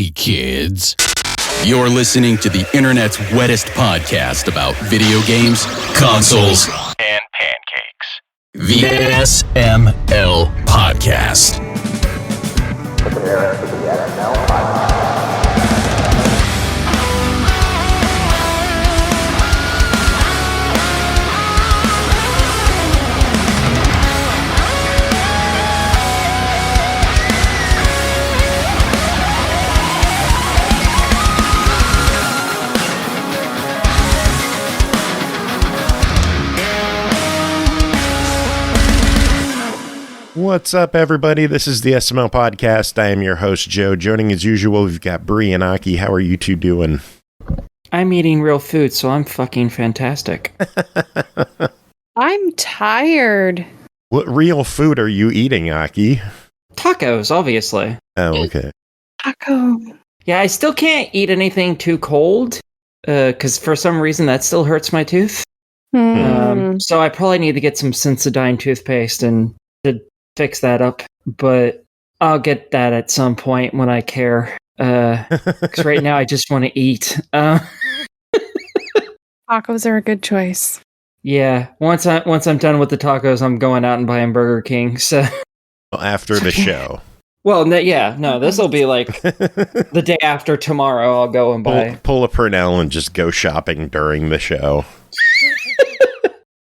Hey, kids. You're listening to the internet's wettest podcast about video games, consoles, and pancakes. The SML Podcast. Prepare for the SML Podcast. What's up, everybody? This is the SML Podcast. I am your host, Joe. Joining as usual, we've got Bri and Aki. How are you two doing? I'm eating real food, so I'm fucking fantastic. I'm tired. What real food are you eating, Aki? Tacos, obviously. Oh, okay. Taco. Yeah, I still can't eat anything too cold, because for some reason that still hurts my tooth. So I probably need to get some Sensodyne toothpaste and to fix that up, but I'll get that at some point when I care. Because right now I just want to eat. Tacos are a good choice. Yeah, once I'm done with the tacos, I'm going out and buying Burger King. So after the show. Well, this will be like the day after tomorrow. I'll go and buy. Pull a Purnell and just go shopping during the show.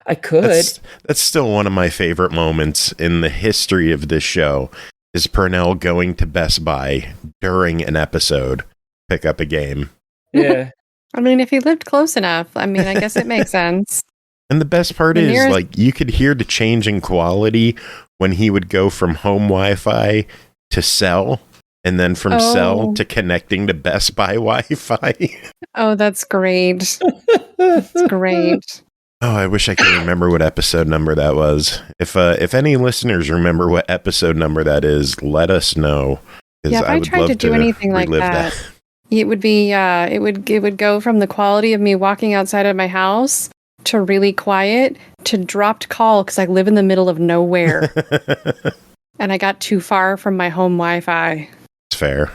I could. That's still one of my favorite moments in the history of this show, is Purnell going to Best Buy during an episode, pick up a game. Yeah. I mean, if he lived close enough, I guess it makes sense. And the best part is, like, you could hear the change in quality when he would go from home Wi-Fi to cell, and then from cell to connecting to Best Buy Wi-Fi. Oh, that's great. That's great. Oh, I wish I could remember what episode number that was. If any listeners remember what episode number that is, let us know. Yeah, if I tried to do anything like that, it would be it would go from the quality of me walking outside of my house to really quiet to dropped call because I live in the middle of nowhere, and I got too far from my home Wi-Fi. It's fair.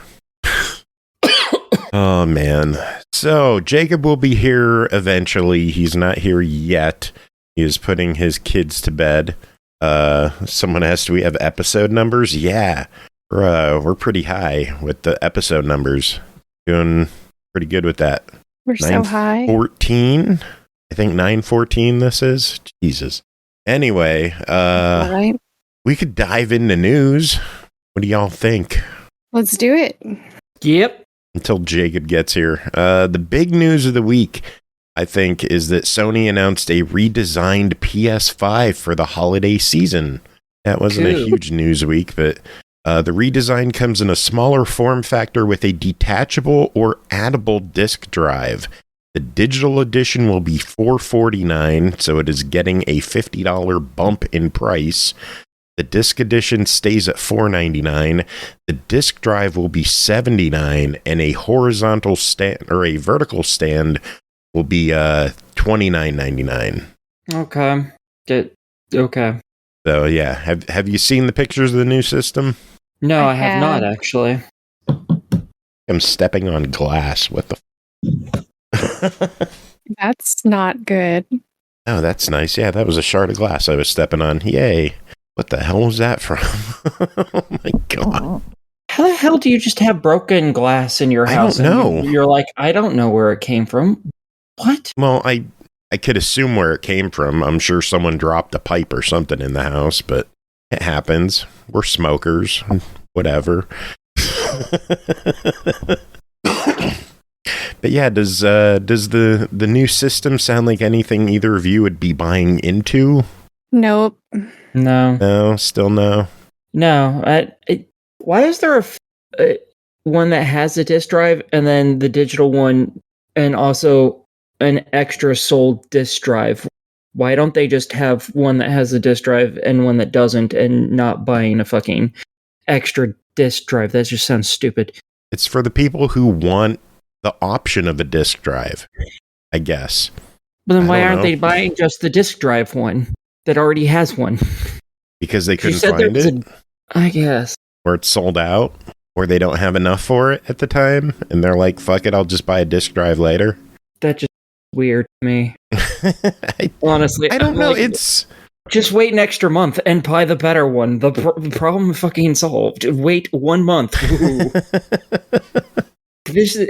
Oh, man. So, Jacob will be here eventually. He's not here yet. He is putting his kids to bed. Someone asked, do we have episode numbers? Yeah. We're pretty high with the episode numbers. Doing pretty good with that. We're so high. 914. I think 914 this is. Jesus. Anyway, right. We could dive into news. What do y'all think? Let's do it. Yep. Until Jacob gets here. The big news of the week, I think, is that Sony announced a redesigned PS5 for the holiday season. That wasn't a huge news week, but the redesign comes in a smaller form factor with a detachable or addable disk drive. The digital edition will be $449, so it is getting a $50 bump in price. The disc edition stays at $499. The disc drive will be $79, and a horizontal stand or a vertical stand will be $29.99. Okay. Okay. So yeah, have you seen the pictures of the new system? No, I have not actually. I'm stepping on glass. What the? That's not good. Oh, that's nice. Yeah, that was a shard of glass I was stepping on. Yay. What the hell was that from? Oh my god. How the hell do you just have broken glass in your house? I don't know. You're like, I don't know where it came from. What? Well, I could assume where it came from. I'm sure someone dropped a pipe or something in the house, but it happens. We're smokers. Whatever. But yeah, does the new system sound like anything either of you would be buying into? Nope. No, still no. No. Why is there a one that has a disk drive and then the digital one and also an extra sold disk drive? Why don't they just have one that has a disk drive and one that doesn't, and not buying a fucking extra disk drive? That just sounds stupid. It's for the people who want the option of a disk drive, I guess. But then why aren't they buying just the disk drive one that already has one? Because they couldn't find it? I guess. Or it's sold out? or they don't have enough for it at the time, and they're like, fuck it, I'll just buy a disk drive later. That's just weird to me. Honestly, I don't know. Like, it's just wait an extra month and buy the better one. The problem fucking solved. Wait 1 month. This is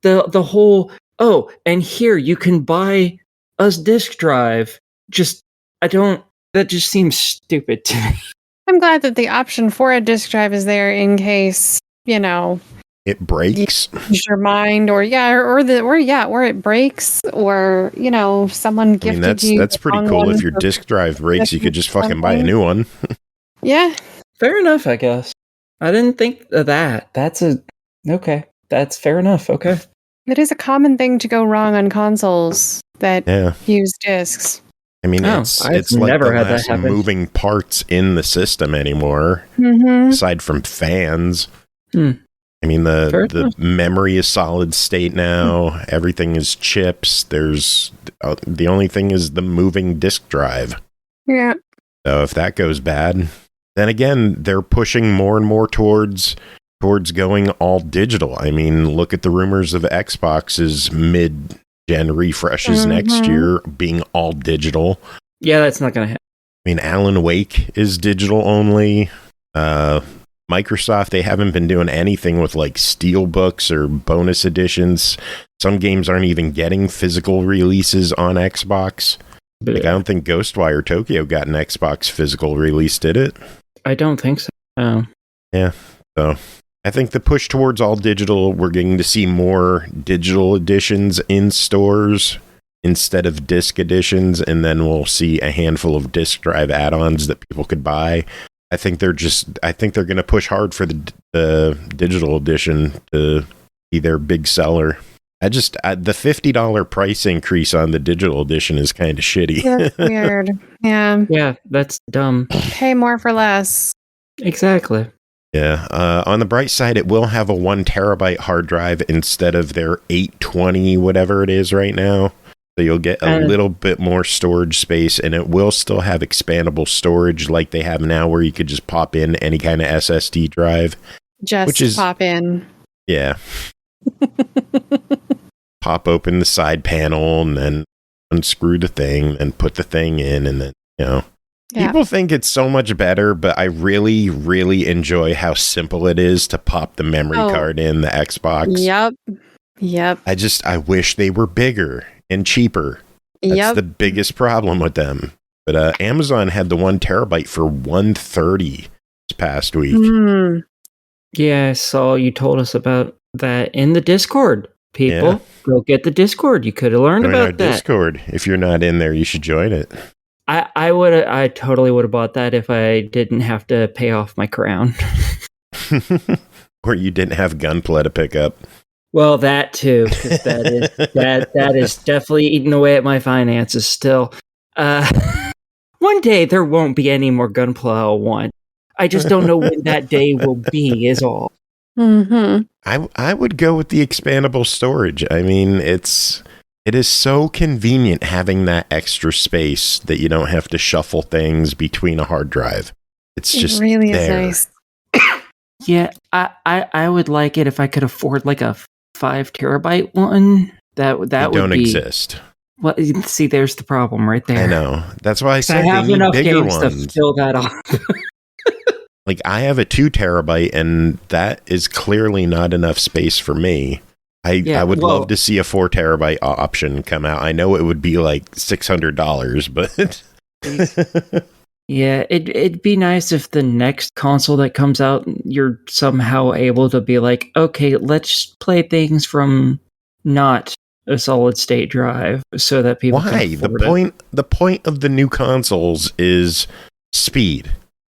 the whole. Oh, and here you can buy a disk drive. That just seems stupid to me. I'm glad that the option for a disk drive is there in case, it breaks. You change your mind, or it breaks, or someone gifted you. That's pretty cool. If your disk drive breaks, you could just fucking buy a new one. Yeah. Fair enough, I guess. I didn't think of that. Okay. That's fair enough. Okay. It is a common thing to go wrong on consoles that use discs. I mean, it's like never the had last that happen. moving parts in the system anymore, aside from fans. I mean, the memory is solid state now. Everything is chips. There's the only thing is the moving disk drive. Yeah. So if that goes bad, then again, they're pushing more and more towards going all digital. I mean, look at the rumors of Xbox's mid-gen refreshes next year being all digital. Yeah, that's not going to happen. I mean, Alan Wake is digital only. Microsoft, they haven't been doing anything with like steelbooks or bonus editions. Some games aren't even getting physical releases on Xbox. Like, I don't think Ghostwire Tokyo got an Xbox physical release, did it? I don't think so. Oh. Yeah, so I think the push towards all digital, we're getting to see more digital editions in stores instead of disc editions, and then we'll see a handful of disc drive add-ons that people could buy. I think they're going to push hard for the digital edition to be their big seller. The $50 price increase on the digital edition is kind of shitty. That's weird. Yeah. Yeah, that's dumb. Pay more for less. Exactly. Yeah. On the bright side, it will have a 1 terabyte hard drive instead of their 820, whatever it is right now. So you'll get a little bit more storage space, and it will still have expandable storage like they have now, where you could just pop in any kind of SSD drive. Pop in. Yeah. Pop open the side panel and then unscrew the thing and put the thing in, and then, Yeah. People think it's so much better, but I really, really enjoy how simple it is to pop the memory card in the Xbox. Yep. I wish they were bigger and cheaper. That's the biggest problem with them. But Amazon had the 1 terabyte for $130 this past week. Yeah, I saw you told us about that in the Discord. People, go get the Discord. You could have learned about that. Discord. If you're not in there, you should join it. I totally would have bought that if I didn't have to pay off my crown. Or you didn't have Gunpla to pick up. Well, that too, because that is definitely eating away at my finances still. One day there won't be any more Gunpla 1. I just don't know when that day will be, is all. I would go with the expandable storage. I mean, it is so convenient having that extra space that you don't have to shuffle things between a hard drive. It's just really there. is nice. Yeah, I would like it if I could afford like a 5 terabyte one. That would don't exist. Well, see, there's the problem right there. I know. That's why I said I have they need enough bigger games ones. to fill that up. Like, I have a 2 terabyte, and that is clearly not enough space for me. I would love to see a 4 terabyte option come out. I know it would be like $600, but yeah, it'd be nice if the next console that comes out, you're somehow able to be like, okay, let's play things from not a solid state drive, so that people can afford it. The point of the new consoles is speed.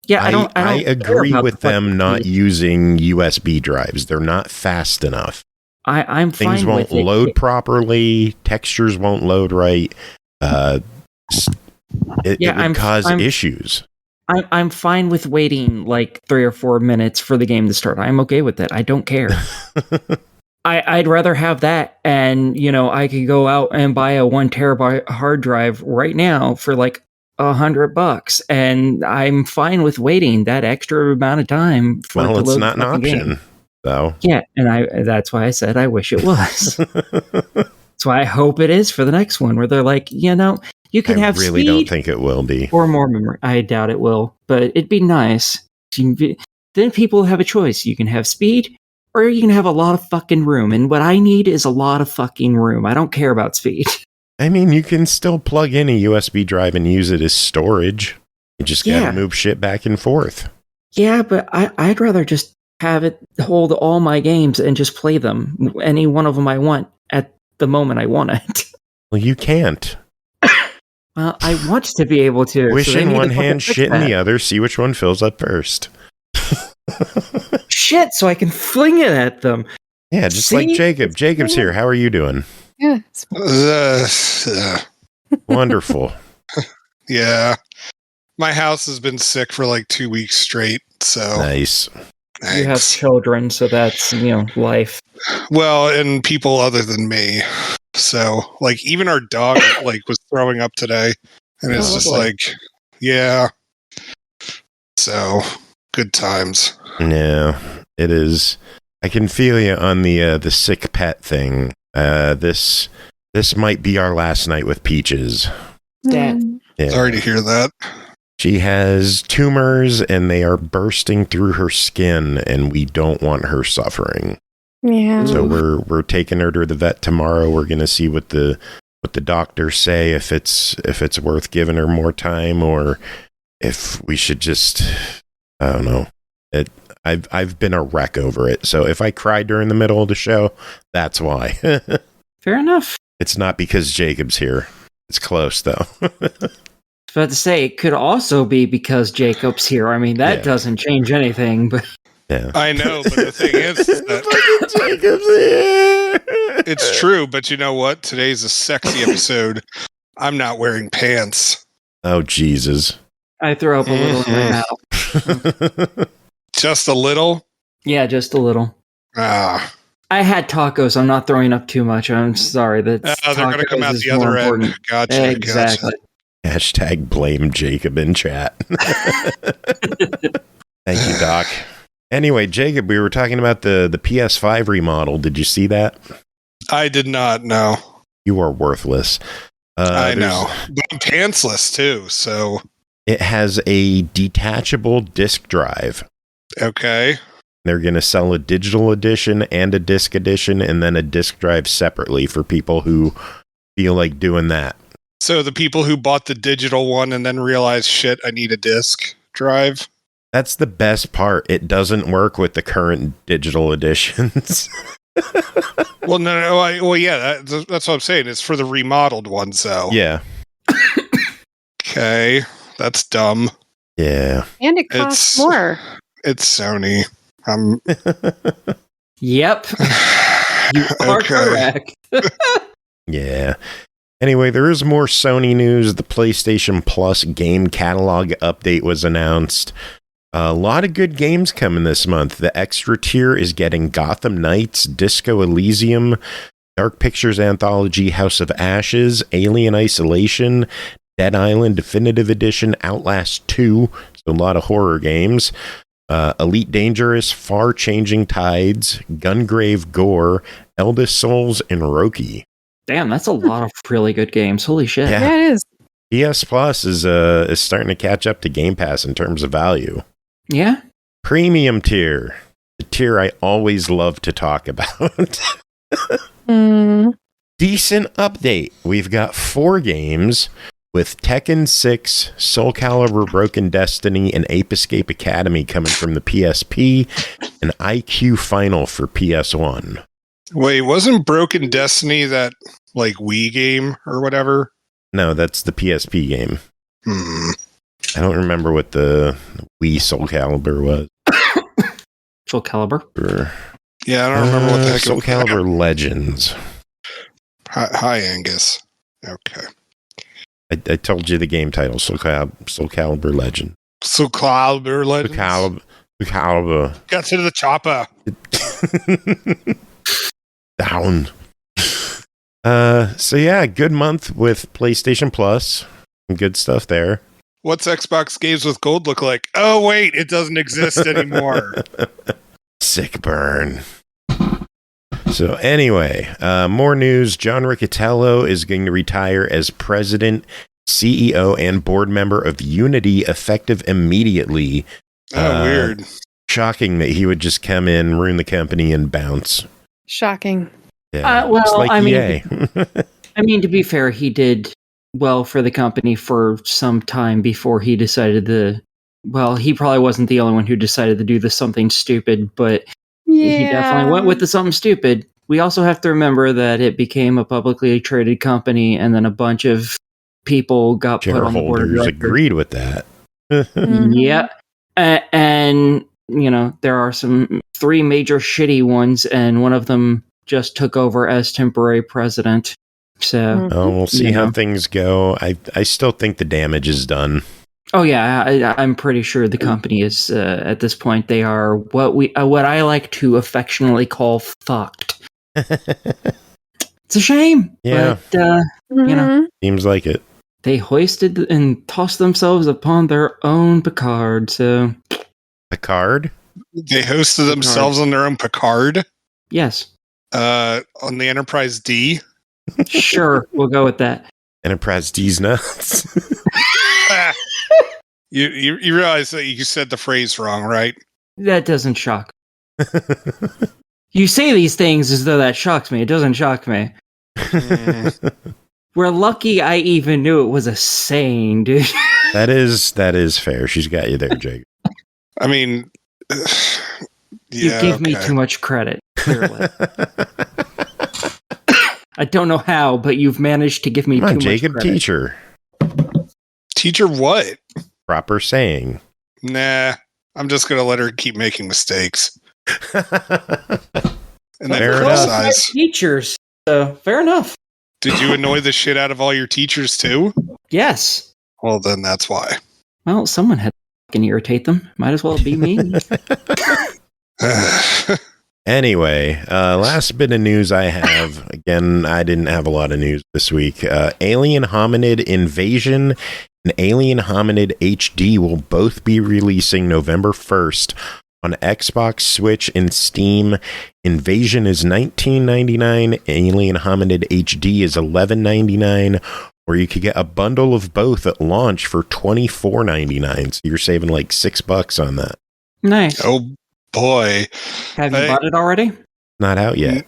Yeah, I agree with them not using USB drives. They're not fast enough. I'm fine Things won't with load properly. Textures won't load right. It would cause issues. I'm fine with waiting like 3 or 4 minutes for the game to start. I'm okay with that. I don't care. I'd rather have that, and I could go out and buy a 1 terabyte hard drive right now for like $100, and I'm fine with waiting that extra amount of time. It's not an option. So yeah, and that's why I said I wish it was. That's why I hope it is for the next one, where they're like, you can have really speed don't think it will be. or more memory. I doubt it will, but it'd be nice. Then people have a choice. You can have speed, or you can have a lot of fucking room. And what I need is a lot of fucking room. I don't care about speed. I mean, you can still plug in a USB drive and use it as storage. You just gotta move shit back and forth. Yeah, but I'd rather just have it hold all my games and just play them. Any one of them I want at the moment I want it. Well, you can't. Well, I want to be able to. Wish in one hand, shit in the other, see which one fills up first. Shit, so I can fling it at them. Yeah, just like Jacob. Jacob's here. How are you doing? Yeah. Wonderful. Yeah. My house has been sick for like 2 weeks straight, so... Nice. Thanks. You have children, so that's, life. Well, and people other than me. So, like, even our dog, was throwing up today. And it's just like, yeah. So, good times. Yeah, it is. I can feel you on the sick pet thing. This might be our last night with Peaches. Damn. Yeah. Sorry to hear that. She has tumors and they are bursting through her skin, and we don't want her suffering. Yeah. So we're taking her to the vet tomorrow. We're going to see what the doctors say, if it's worth giving her more time, or if we should just, I don't know. I've been a wreck over it. So if I cried during the middle of the show, that's why. Fair enough. It's not because Jacob's here. It's close though. But to say, it could also be because Jacob's here. I mean, that doesn't change anything, but... Yeah. I know, but the thing is that Jacob's here. it's true, but you know what? Today's a sexy episode. I'm not wearing pants. Oh, Jesus. I throw up a little in my mouth. Just a little? Yeah, just a little. Ah. I had tacos. I'm not throwing up too much. I'm sorry. They're going to come out the other end. Gotcha. Exactly. Hashtag blame Jacob in chat. Thank you, Doc. Anyway, Jacob, we were talking about the PS5 remodel. Did you see that? I did not, no. You are worthless. I know. But I'm pantsless, too, so... It has a detachable disk drive. Okay. They're going to sell a digital edition and a disc edition, and then a disk drive separately for people who feel like doing that. So the people who bought the digital one and then realized, shit, I need a disc drive? That's the best part. It doesn't work with the current digital editions. Well, no. That's what I'm saying. It's for the remodeled one, so. Yeah. Okay. That's dumb. Yeah. And it costs more. It's Sony. Yep. You are correct. Yeah. Anyway, there is more Sony news. The PlayStation Plus game catalog update was announced. A lot of good games coming this month. The extra tier is getting Gotham Knights, Disco Elysium, Dark Pictures Anthology, House of Ashes, Alien Isolation, Dead Island Definitive Edition, Outlast 2, so a lot of horror games, Elite Dangerous, Far Changing Tides, Gungrave Gore, Eldest Souls, and Roki. Damn, that's a lot of really good games. Holy shit. Yeah. Yeah, it is. PS Plus is starting to catch up to Game Pass in terms of value. Yeah. Premium tier, the tier I always love to talk about. Decent update. We've got 4 games with Tekken 6, Soul Calibur Broken Destiny, and Ape Escape Academy coming from the PSP, and IQ Final for PS1. Wait, wasn't Broken Destiny that, Wii game or whatever? No, that's the PSP game. I don't remember what the Wii Soul Calibur was. Soul Calibur? Yeah, I don't remember what the heck Soul Calibur Legends. Hi, Angus. Okay. I told you the game title, Soul Calibur Legend. Soul Calibur Legends? Soul Calibur. Got to the chopper. Down. So yeah, good month with PlayStation Plus. Good stuff there. What's Xbox Games with Gold look like? Oh, wait, it doesn't exist anymore. Sick burn. So anyway, more news. John Riccitiello is going to retire as president, CEO, and board member of Unity effective immediately. Weird. Shocking that he would just come in, ruin the company, and bounce. Shocking. Yeah, well, like I EA. mean, to be fair, he did well for the company for some time before he decided well, he probably wasn't the only one who decided to do something stupid, but he definitely went with the something stupid. We also have to remember that it became a publicly traded company, and then a bunch of people got put on the board of directors. Agreed with that. Yeah. And, there are some 3 major shitty ones, and one of them just took over as temporary president. So, we'll see how things go. I still think the damage is done. Oh yeah, I'm pretty sure the company is at this point they are what I like to affectionately call fucked. It's a shame, yeah. But seems like it. They hoisted and tossed themselves upon their own Picard. So Picard? They hosted themselves on their own Picard? Yes. On the Enterprise D? Sure, we'll go with that. Enterprise D's nuts. You realize that you said the phrase wrong, right? That doesn't shock. You say these things as though that shocks me. It doesn't shock me. We're lucky I even knew it was a saying, dude. That is fair. She's got you there, Jake. I mean, you give me too much credit, clearly. I don't know how, but you've managed to give me too much Jacob, credit. Teacher. Teacher what? Proper saying. Nah, I'm just going to let her keep making mistakes. And then criticize. Teachers, so fair enough. Did you annoy the shit out of all your teachers too? Yes. Well, then that's why. Well, someone had to fucking irritate them. Might as well be me. Anyway, last bit of news I have. Again, I didn't have a lot of news this week. Alien Hominid Invasion and Alien Hominid HD will both be releasing November 1st on Xbox, Switch, and Steam. Invasion is $19.99. Alien Hominid HD is $11.99. Or you could get a bundle of both at launch for $24.99. So you're saving like $6 on that. Nice. Oh boy. Have you bought it already? Not out yet.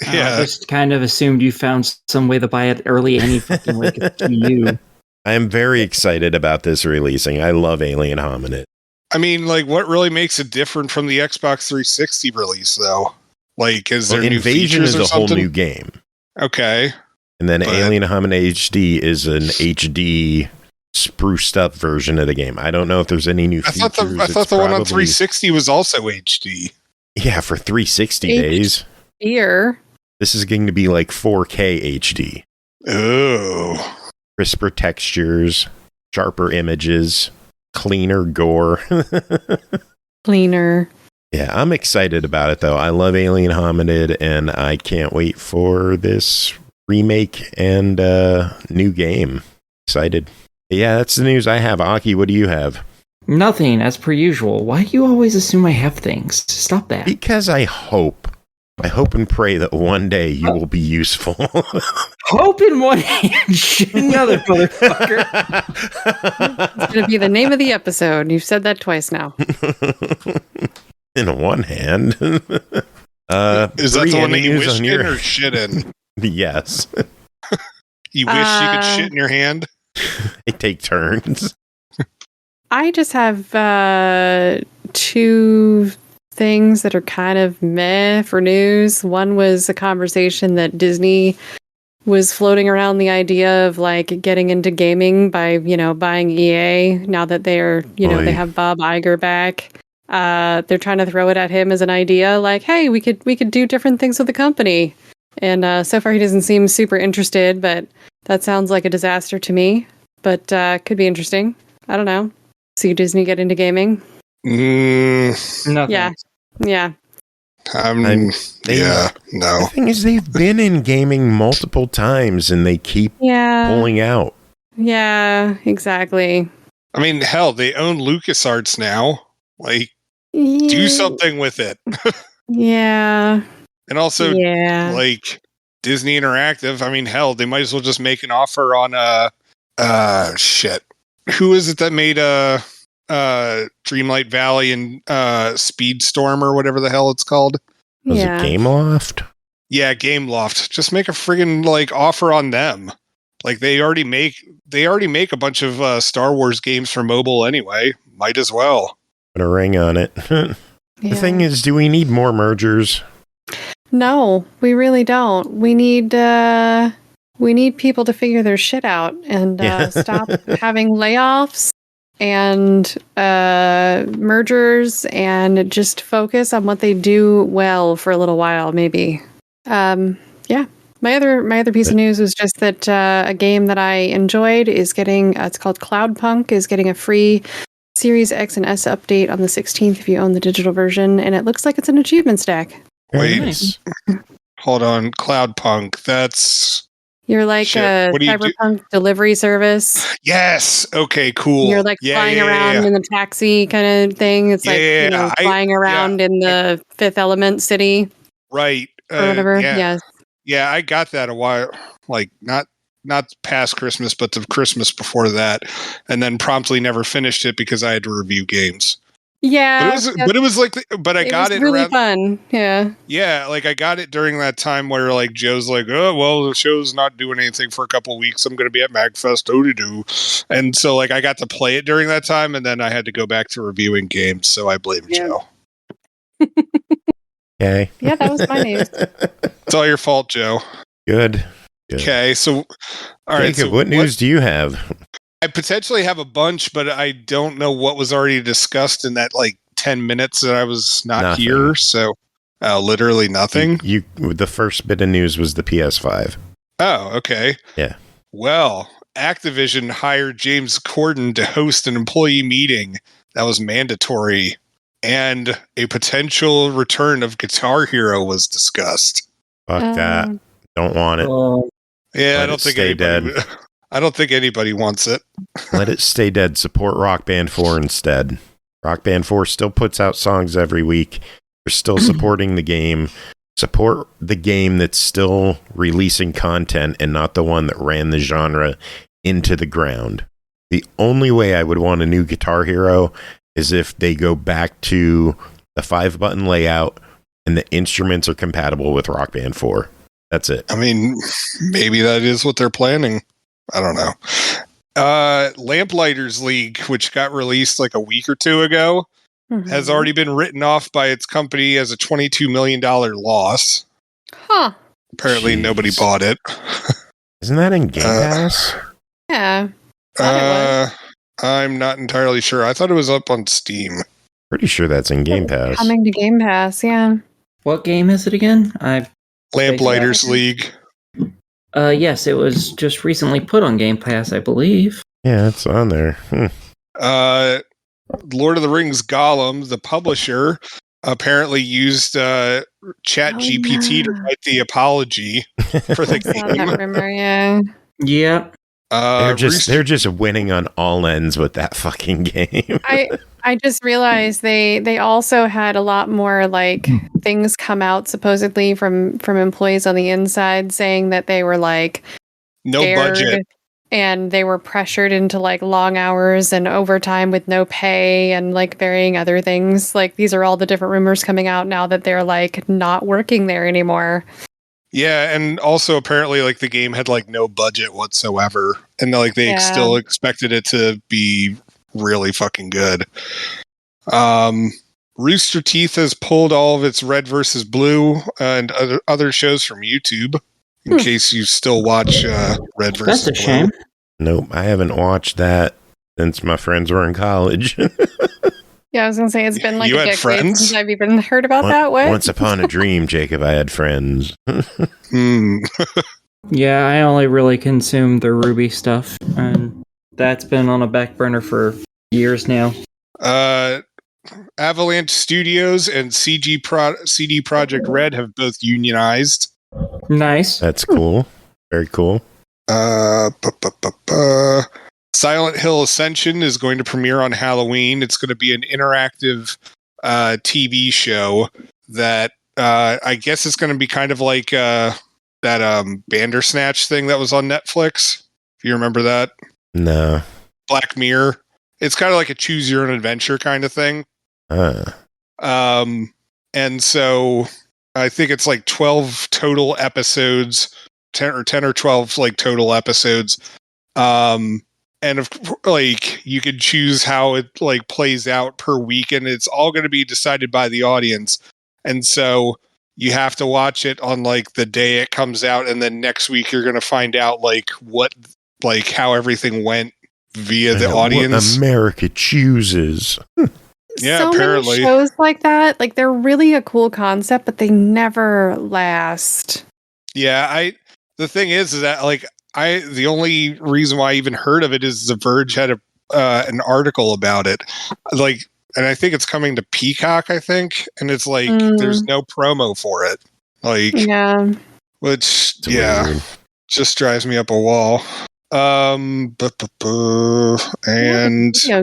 Yeah. I just kind of assumed you found some way to buy it early any fucking way to you. I am very excited about this releasing. I love Alien Hominid. I mean, like, what really makes it different from the Xbox 360 release, though? Like, is there new Invasion features is or a whole something? new game. Okay. And then Alien Hominid HD is an HD spruced up version of the game. I don't know if there's any new features. I thought the one on 360 was also HD. Yeah, for 360 days. Here. This is going to be like 4K HD. Oh. Crisper textures, sharper images, cleaner gore. Cleaner. Yeah, I'm excited about it, though. I love Alien Hominid, and I can't wait for this remake and new game. Excited. Yeah, that's the news I have. Aki, what do you have? Nothing, as per usual. Why do you always assume I have things? Stop that. Because I hope and pray that one day you will be useful. Hope in one hand, shit another, motherfucker. It's going to be the name of the episode. You've said that twice now. In one hand. Is that the one that you wish in or shit in? Yes. You wish you could shit in your hand? They take turns. I just have 2 things that are kind of meh for news. One was a conversation that Disney was floating around the idea of like getting into gaming by, buying EA now that they're, they have Bob Iger back. They're trying to throw it at him as an idea like, hey, we could do different things with the company. And so far he doesn't seem super interested, but that sounds like a disaster to me. But could be interesting. I don't know. See Disney get into gaming? Nothing. Yeah. No. The thing is, they've been in gaming multiple times, and they keep pulling out. Yeah, exactly. I mean, hell, they own LucasArts now. Like, do something with it. Yeah. And also, like Disney Interactive. I mean, hell, they might as well just make an offer on shit. Who is it that made Dreamlight Valley and Speedstorm or whatever the hell it's called? Was it Gameloft? Yeah, Gameloft. Just make a friggin' like offer on them. Like they already make a bunch of Star Wars games for mobile anyway. Might as well. Put a ring on it. The thing is, do we need more mergers? No, we really don't. We need people to figure their shit out and stop having layoffs and mergers and just focus on what they do well for a little while, maybe. My other piece of news was just that a game that I enjoyed is getting it's called Cloudpunk is getting a free Series X and S update on the 16th if you own the digital version, and it looks like it's an achievement stack. Wait, hold on, Cloudpunk. That's you're like a cyberpunk delivery service. Yes. Okay. Cool. You're like flying around in the taxi kind of thing. It's like flying around in the Fifth Element city, right? Or whatever. Yes. Yeah, I got that a while, like not past Christmas, but the Christmas before that, and then promptly never finished it because I had to review games. Yeah, but it was like, I got it really fun. Yeah, like I got it during that time where like Joe's like, oh well, the show's not doing anything for a couple of weeks. I'm going to be at MagFest, and so like I got to play it during that time, and then I had to go back to reviewing games. So I blame Joe. Okay. Yeah, that was my news. It's all your fault, Joe. Good. Okay, so all right. Jacob, what news do you have? I potentially have a bunch, but I don't know what was already discussed in that like 10 minutes that I was not here. So literally nothing. The first bit of news was the PS5. Oh, okay. Yeah. Well, Activision hired James Corden to host an employee meeting that was mandatory, and a potential return of Guitar Hero was discussed. Fuck that. Don't want it. Yeah, I don't think anybody dead. I don't think anybody wants it. Let it stay dead. Support Rock Band 4 instead. Rock Band 4 still puts out songs every week. They're still supporting the game. Support the game that's still releasing content and not the one that ran the genre into the ground. The only way I would want a new Guitar Hero is if they go back to the 5-button layout and the instruments are compatible with Rock Band 4. That's it. I mean, maybe that is what they're planning. I don't know. Lamplighters League, which got released like a week or two ago, has already been written off by its company as a $22 million loss. Huh. Apparently nobody bought it. Isn't that in Game Pass? Yeah. I'm not entirely sure. I thought it was up on Steam. Pretty sure that's in Game Pass. Coming to Game Pass, yeah. What game is it again? Lamplighter's League. Yes, it was just recently put on Game Pass, I believe. Yeah, it's on there. Lord of the Rings Gollum, the publisher, apparently used ChatGPT to write the apology for the game. That rumor, yeah. Yeah. They're just winning on all ends with that fucking game. I just realized they also had a lot more like things come out supposedly from employees on the inside saying that they were like no budget and they were pressured into like long hours and overtime with no pay and like varying other things. Like these are all the different rumors coming out now that they're like not working there anymore. Yeah, and also apparently like the game had like no budget whatsoever, and like they still expected it to be really fucking good. Rooster Teeth has pulled all of its Red vs. Blue and other shows from YouTube. In case you still watch Red vs. Blue. That's a shame. Nope, I haven't watched that since my friends were in college. Yeah, I was gonna say it's been like you a had decade friends? since I've even heard about that. What? Once upon a dream, Jacob, I had friends. Yeah, I only really consume the Ruby stuff, and that's been on a back burner for years now. Avalanche Studios and CD Projekt Red have both unionized. Nice. That's cool. Very cool. Silent Hill Ascension is going to premiere on Halloween. It's going to be an interactive TV show that I guess it's going to be kind of like that Bandersnatch thing that was on Netflix. If you remember that. No. Black Mirror. It's kind of like a choose your own adventure kind of thing. And so I think it's like 12 total episodes, 10 or 12 like total episodes. And of like you could choose how it like plays out per week, and it's all going to be decided by the audience. And so you have to watch it on like the day it comes out, and then next week you're going to find out like what, like how everything went via the audience. What America chooses. Yeah, so apparently many shows like that, like they're really a cool concept, but they never last. Yeah, the thing is that like the only reason why I even heard of it is The Verge had an article about it, like, and I think it's coming to Peacock, I think, and it's like there's no promo for it, like, yeah, which It's weird. just drives me up a wall. And video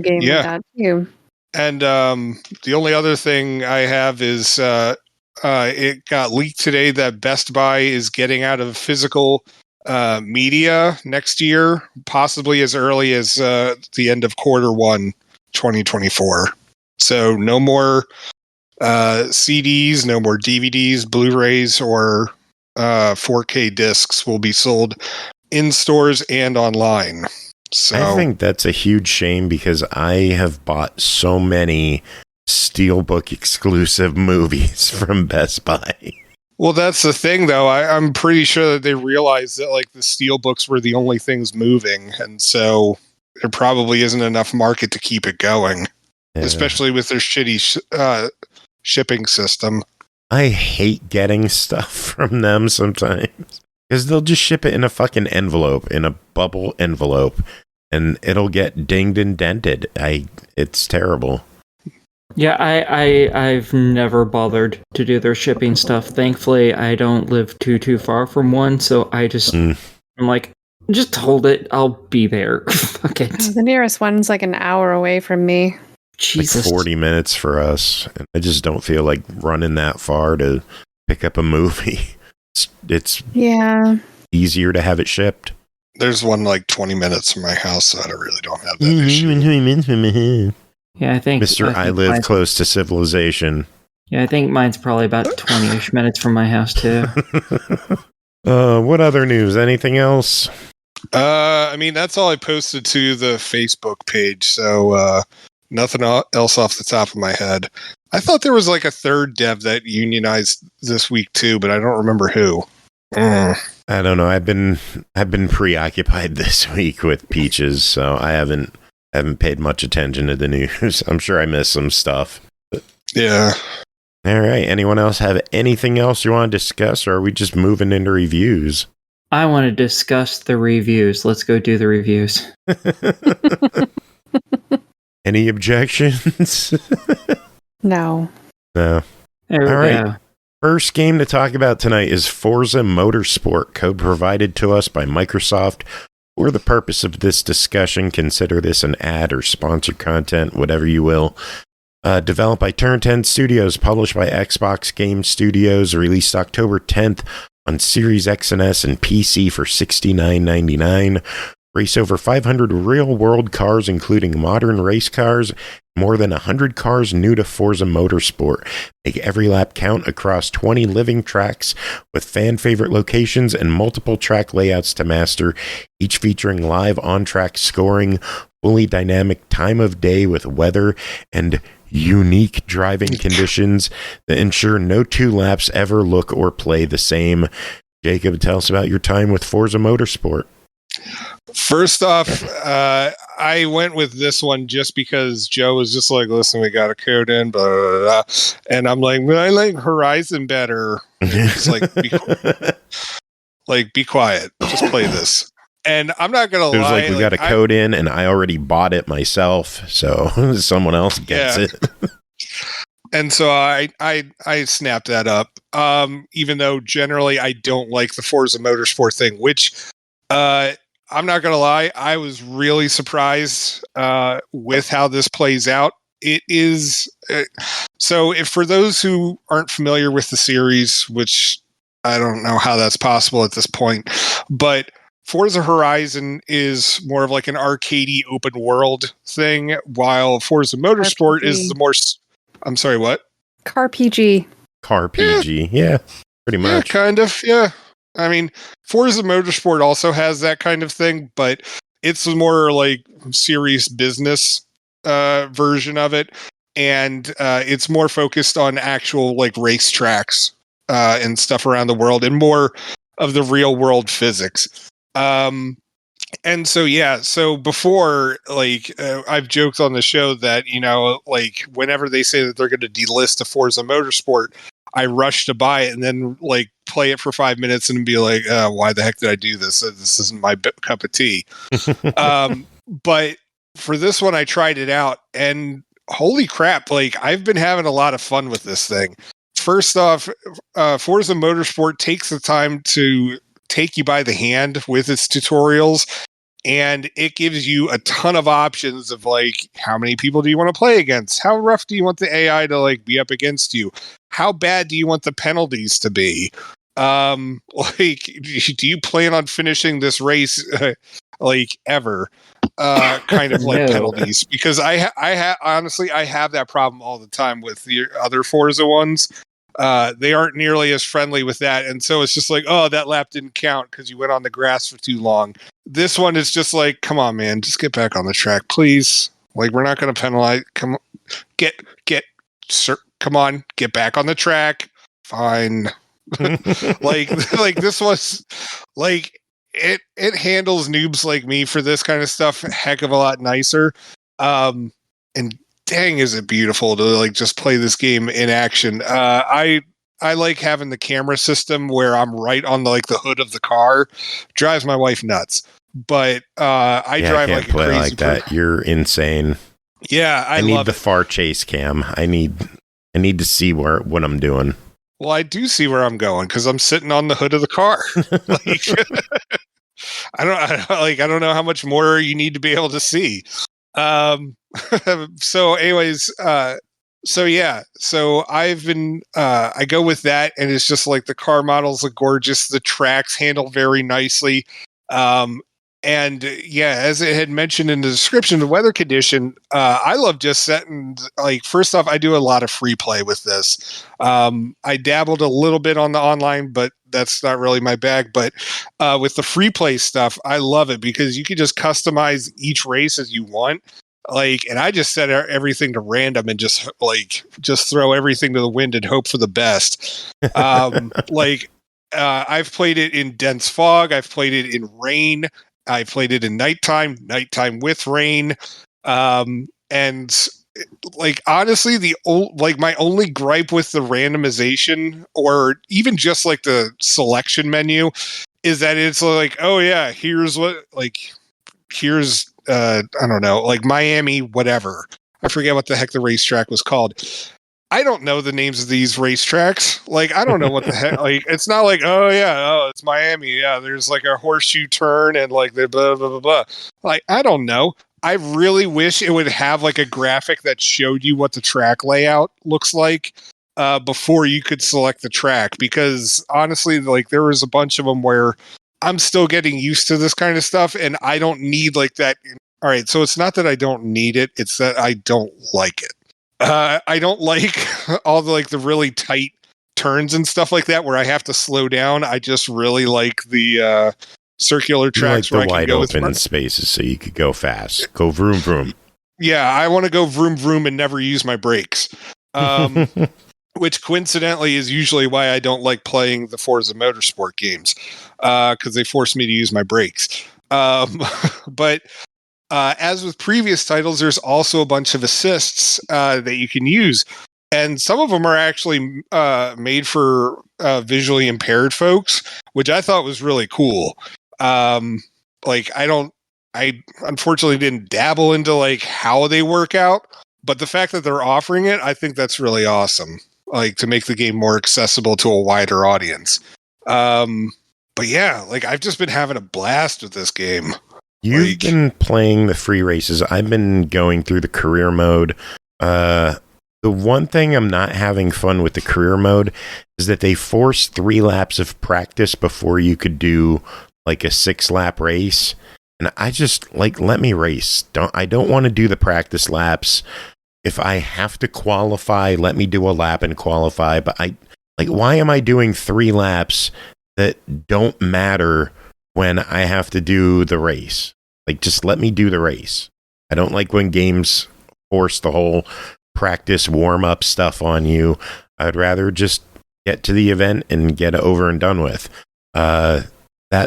game with that too. And the only other thing I have is it got leaked today that Best Buy is getting out of physical media next year, possibly as early as the end of Q1 2024. So no more CDs, no more DVDs, Blu-rays, or 4K discs will be sold in stores and online. So I think that's a huge shame because I have bought so many Steelbook exclusive movies from Best Buy. Well, that's the thing, though. I'm pretty sure that they realized that like the Steelbooks were the only things moving, and so there probably isn't enough market to keep it going, especially with their shitty shipping system. I hate getting stuff from them sometimes because they'll just ship it in a fucking envelope, in a bubble envelope, and it'll get dinged and dented. It's terrible. Yeah, I've never bothered to do their shipping stuff. Thankfully, I don't live too far from one, so I just I'm like, just hold it. I'll be there. Fuck it. The nearest one's like an hour away from me. Jesus. Like 40 minutes for us. And I just don't feel like running that far to pick up a movie. It's easier to have it shipped. There's one like 20 minutes from my house, so I really don't have that issue. Yeah, I think I live close to civilization. Yeah, I think mine's probably about 20-ish minutes from my house too. What other news? Anything else? I mean, that's all I posted to the Facebook page, so nothing else off the top of my head. I thought there was like a third dev that unionized this week too, but I don't remember who. I don't know. I've been preoccupied this week with Peaches, so I haven't paid much attention to the news. I'm sure I missed some stuff. But. Yeah. All right. Anyone else have anything else you want to discuss, or are we just moving into reviews? I want to discuss the reviews. Let's go do the reviews. Any objections? No. No. There we go. First game to talk about tonight is Forza Motorsport, code provided to us by Microsoft. For the purpose of this discussion, consider this an ad or sponsored content, whatever you will. Developed by Turn 10 Studios, published by Xbox Game Studios, released October 10th on Series X and S and PC for $69.99. Race over 500 real-world cars, including modern race cars, more than 100 cars new to Forza Motorsport. Make every lap count across 20 living tracks with fan-favorite locations and multiple track layouts to master, each featuring live on-track scoring, fully dynamic time of day with weather, and unique driving conditions that ensure no two laps ever look or play the same. Jacob, tell us about your time with Forza Motorsport. First off, I went with this one just because Joe was just like, listen, we got a code in, blah, blah, blah. And I'm like, well, I like Horizon better. It's like, be quiet. Just play this. And I'm not going to lie. It was like, we got a code in, and I already bought it myself, so someone else gets it. And so I snapped that up, even though generally I don't like the Forza Motorsport thing, which... I'm not going to lie. I was really surprised with how this plays out. it is so. If for those who aren't familiar with the series, which I don't know how that's possible at this point, but Forza Horizon is more of like an arcadey open world thing, while Forza Motorsport is the more. I'm sorry, what? Car PG. Car PG, yeah, pretty much. Yeah, kind of, yeah. I mean, Forza Motorsport also has that kind of thing, but it's more like serious business version of it, and it's more focused on actual like racetracks and stuff around the world, and more of the real world physics. And so, yeah, so before, like, I've joked on the show that, you know, like, whenever they say that they're going to delist a Forza Motorsport, I rush to buy it and then, like, play it for 5 minutes and be like, why the heck did I do this? This isn't my cup of tea. But for this one, I tried it out, and holy crap, like, I've been having a lot of fun with this thing. First off, Forza Motorsport takes the time to take you by the hand with its tutorials, and it gives you a ton of options of like, how many people do you want to play against? How rough do you want the AI to like be up against you? How bad do you want the penalties to be? Like, do you plan on finishing this race like ever? Kind of like penalties, because I honestly have that problem all the time with the other Forza ones. They aren't nearly as friendly with that, and so it's just like, oh, that lap didn't count because you went on the grass for too long. This one is just like, come on, man, just get back on the track, please. Like, we're not going to penalize. Come on, sir, come on, get back on the track. Fine. like this was like it handles noobs like me for this kind of stuff a heck of a lot nicer. And dang, is it beautiful to like just play this game in action. I like having the camera system where I'm right on the hood of the car. Drives my wife nuts. But I drive like a crazy like that. You're insane. Yeah, I need love the it. far chase cam. I need to see what I'm doing. Well, I do see where I'm going because I'm sitting on the hood of the car. Like, I don't know how much more you need to be able to see. So anyways, so I've been, I go with that, and it's just like the car models look gorgeous. The tracks handle very nicely. And yeah, as it had mentioned in the description, the weather condition, I love just setting, like, first off, I do a lot of free play with this. I dabbled a little bit on the online, but that's not really my bag. But with the free play stuff, I love it because you can just customize each race as you want. Like, and I just set everything to random and just throw everything to the wind and hope for the best. I've played it in dense fog. I've played it in rain. I played it in nighttime with rain. And like, honestly, my only gripe with the randomization, or even just like the selection menu, is that it's like, oh yeah, here's I don't know, like Miami, whatever. I forget what the heck the racetrack was called. I don't know the names of these racetracks. Like, I don't know what the heck. Like, it's not like, it's Miami. Yeah, there's like a horseshoe turn and like the blah blah blah blah. Like, I don't know. I really wish it would have like a graphic that showed you what the track layout looks like before you could select the track. Because honestly, like, there was a bunch of them where I'm still getting used to this kind of stuff, and I don't need like that. All right, so it's not that I don't need it; it's that I don't like it. I don't like all the the really tight turns and stuff like that where I have to slow down. I just really like the circular tracks where I can wide go open spaces so you could go fast. Go vroom vroom. Yeah, I want to go vroom vroom and never use my brakes. Which coincidentally is usually why I don't like playing the Forza Motorsport games, because they force me to use my brakes. But as with previous titles, there's also a bunch of assists that you can use. And some of them are actually made for visually impaired folks, which I thought was really cool. I unfortunately didn't dabble into like how they work out, but the fact that they're offering it, I think that's really awesome. Like, to make the game more accessible to a wider audience. But yeah, like, I've just been having a blast with this game. You've been playing the free races. I've been going through the career mode. The one thing I'm not having fun with the career mode is that they force 3 laps of practice before you could do like a 6-lap race. And I just let me race. I don't want to do the practice laps. If I have to qualify, let me do a lap and qualify. But why am I doing 3 laps that don't matter when I have to do the race? Just let me do the race. I don't like when games force the whole practice warm-up stuff on you. I'd rather just get to the event and get it over and done with. That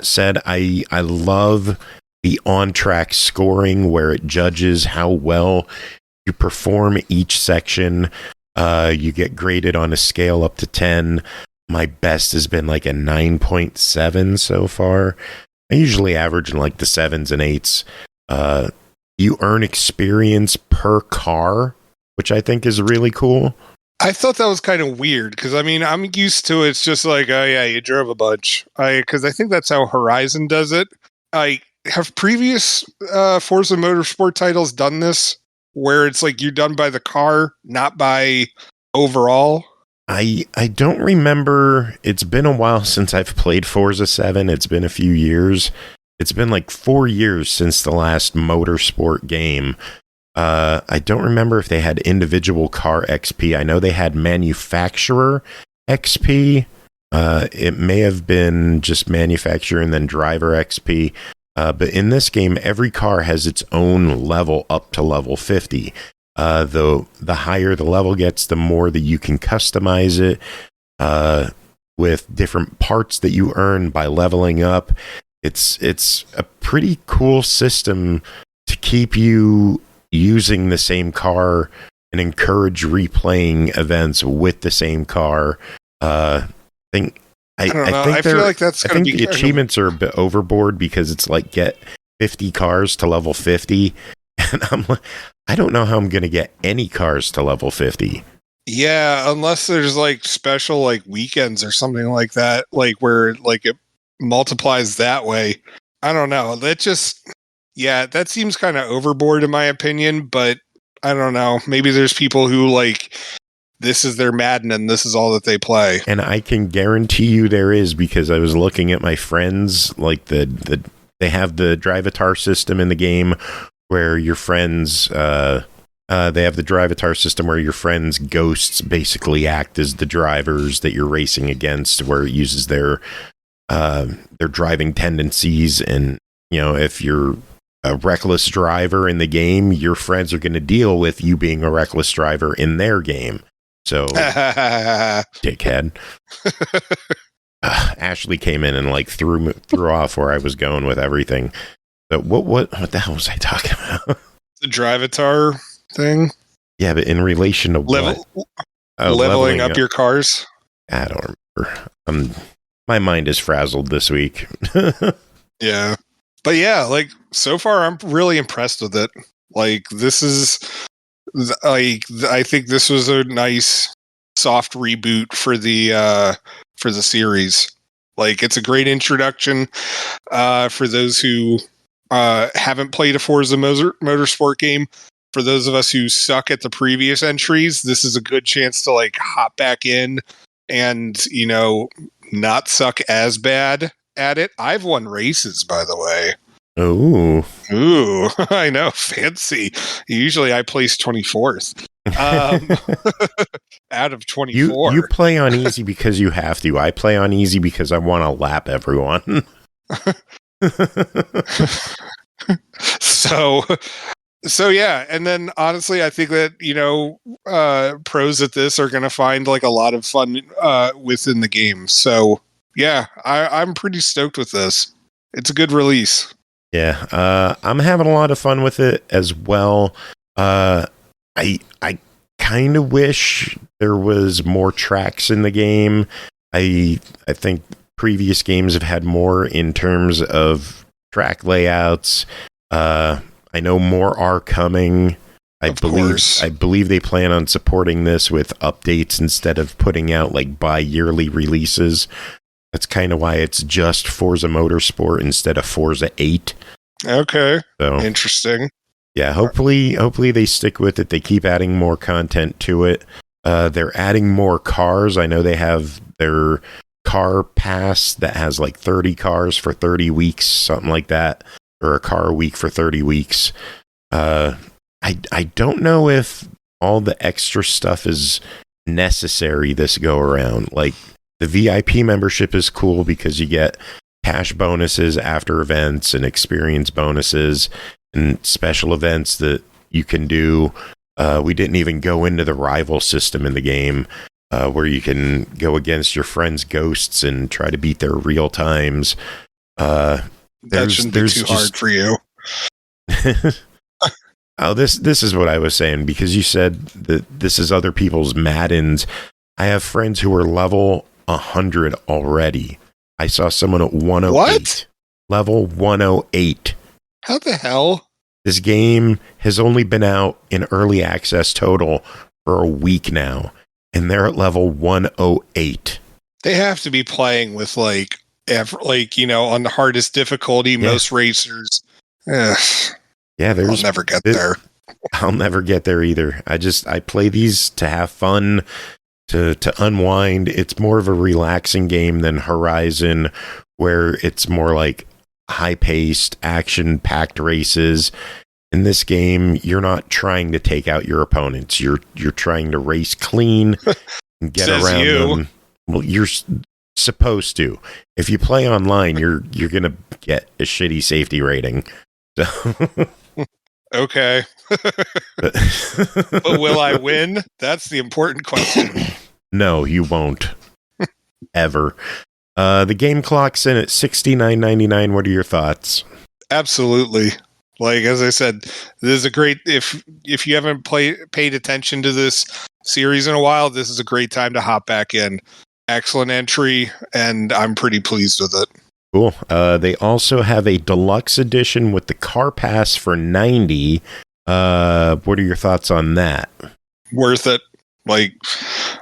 said, I love the on-track scoring where it judges how well you perform each section. You get graded on a scale up to 10. My best has been like a 9.7 so far. I usually average in like the 7s and 8s. You earn experience per car, which I think is really cool. I thought that was kind of weird because I'm used to it. It's just like, oh yeah, you drove a bunch. Because I think that's how Horizon does it. Have previous Forza Motorsport titles done this, where it's like you're done by the car, not by overall? I don't remember. It's been a while since I've played Forza 7. It's been a few years. It's been like 4 years since the last Motorsport game. I don't remember if they had individual car XP. I know they had manufacturer XP. It may have been just manufacturer and then driver XP. But in this game, every car has its own level up to level 50. The higher the level gets, the more that you can customize it with different parts that you earn by leveling up. It's a pretty cool system to keep you using the same car and encourage replaying events with the same car. I think I feel like that's going to be the achievements are a bit overboard because it's like get 50 cars to level 50, and I'm like, I don't know how I'm going to get any cars to level 50. Yeah, unless there's like special like weekends or something like that, like where like it multiplies that way. I don't know. That seems kind of overboard in my opinion, but I don't know. Maybe there's people who like this is their Madden and this is all that they play. And I can guarantee you there is, because I was looking at my friends, like they have the Drivatar system in the game where your friends they have the Drivatar system where your friends' ghosts basically act as the drivers that you're racing against, where it uses their driving tendencies. And if you're a reckless driver in the game, your friends are going to deal with you being a reckless driver in their game. So, dickhead. Ashley came in and like threw off where I was going with everything. But what the hell was I talking about? The Drivatar thing. Yeah, but in relation to leveling up your cars. I don't remember. My mind is frazzled this week. Yeah. But yeah, like so far I'm really impressed with it. Like this is I think this was a nice soft reboot for the series. Like it's a great introduction for those who haven't played a Forza Motorsport game. For those of us who suck at the previous entries, this is a good chance to like hop back in and, not suck as bad at it. I've won races, by the way. Ooh, I know, fancy. Usually I place 24th out of 24. You play on easy because you have to. I play on easy because I want to lap everyone. So yeah, and then honestly, I think that pros at this are going to find like a lot of fun within the game. So yeah, I'm pretty stoked with this. It's a good release. Yeah, I'm having a lot of fun with it as well. I kind of wish there was more tracks in the game. I think previous games have had more in terms of track layouts. I know more are coming. I believe they plan on supporting this with updates instead of putting out like bi-yearly releases. That's kind of why it's just Forza Motorsport instead of Forza 8. Okay. So, interesting. Yeah, hopefully they stick with it. They keep adding more content to it. They're adding more cars. I know they have their car pass that has like 30 cars for 30 weeks, something like that, or a car a week for 30 weeks. I don't know if all the extra stuff is necessary this go around. Like the VIP membership is cool because you get cash bonuses after events and experience bonuses and special events that you can do. We didn't even go into the rival system in the game, where you can go against your friends' ghosts and try to beat their real times. That shouldn't be too hard for you. Oh, this is what I was saying, because you said that this is other people's Maddens. I have friends who are level 100 already. I saw someone at 108. What? Level 108. How the hell? This game has only been out in early access total for a week now, and they're at level 108. They have to be playing with on the hardest difficulty, most racers. Ugh. Yeah, I'll never get there. I'll never get there either. I play these to have fun, to unwind. It's more of a relaxing game than Horizon, where it's more like high-paced, action-packed races. In this game, you're not trying to take out your opponents. You're trying to race clean and get around them. Well, you're supposed to. If you play online, you're gonna get a shitty safety rating. So okay. But will I win? That's the important question. No, you won't. Ever. The game clock's in at $69.99. What are your thoughts? Absolutely. Like, as I said, this is a great, if you haven't paid attention to this series in a while, this is a great time to hop back in. Excellent entry, and I'm pretty pleased with it. Cool. They also have a deluxe edition with the car pass for $90. What are your thoughts on that? Worth it. Like,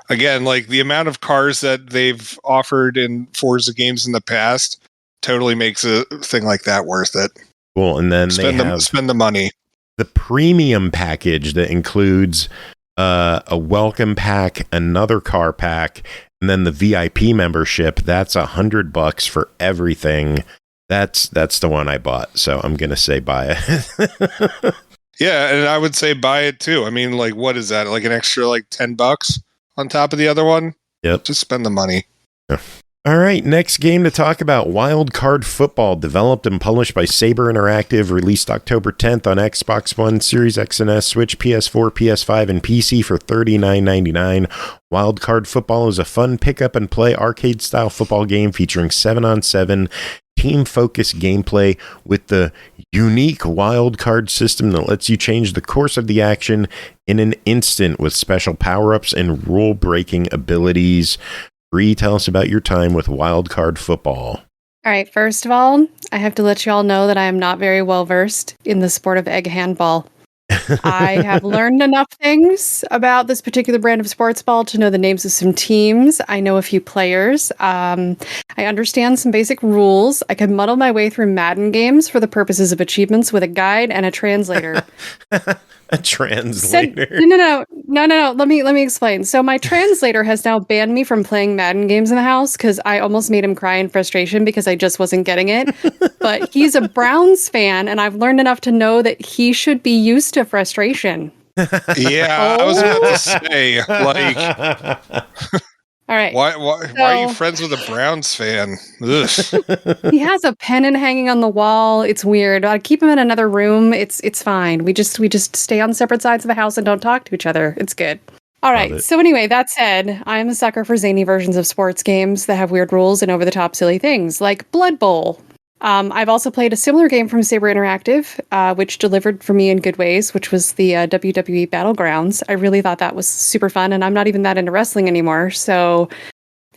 again, like the amount of cars that they've offered in Forza games in the past totally makes a thing like that worth it. Cool. And then spend the money. The premium package that includes a welcome pack, another car pack, and then the VIP membership. That's $100 for everything. That's the one I bought. So I'm gonna say buy it. Yeah, and I would say buy it too. I mean, like, what is that? Like an extra $10 on top of the other one? Yep. Just spend the money. Yeah. All right, next game to talk about, Wild Card Football, developed and published by Saber Interactive, released October 10th on Xbox One, Series X and S, Switch, PS4, PS5, and PC for $39.99. Wild Card Football is a fun pick-up-and-play arcade-style football game featuring 7-on-7 team-focused gameplay with the unique wild card system that lets you change the course of the action in an instant with special power-ups and rule-breaking abilities. Bri, tell us about your time with Wild Card Football. All right, first of all, I have to let you all know that I am not very well versed in the sport of egg handball. I have learned enough things about this particular brand of sports ball to know the names of some teams. I know a few players. I understand some basic rules. I can muddle my way through Madden games for the purposes of achievements with a guide and a translator. A translator? No. Let me explain. So my translator has now banned me from playing Madden games in the house because I almost made him cry in frustration because I just wasn't getting it. But he's a Browns fan, and I've learned enough to know that he should be used to frustration. Yeah, I was about to say, all right. Why are you friends with a Browns fan? Ugh. He has a pennant hanging on the wall. It's weird. I keep him in another room. It's fine. We just stay on separate sides of the house and don't talk to each other. It's good. All right. So anyway, that said, I'm a sucker for zany versions of sports games that have weird rules and over-the-top silly things, like Blood Bowl. I've also played a similar game from Saber Interactive, which delivered for me in good ways, which was the WWE Battlegrounds. I really thought that was super fun, and I'm not even that into wrestling anymore. So,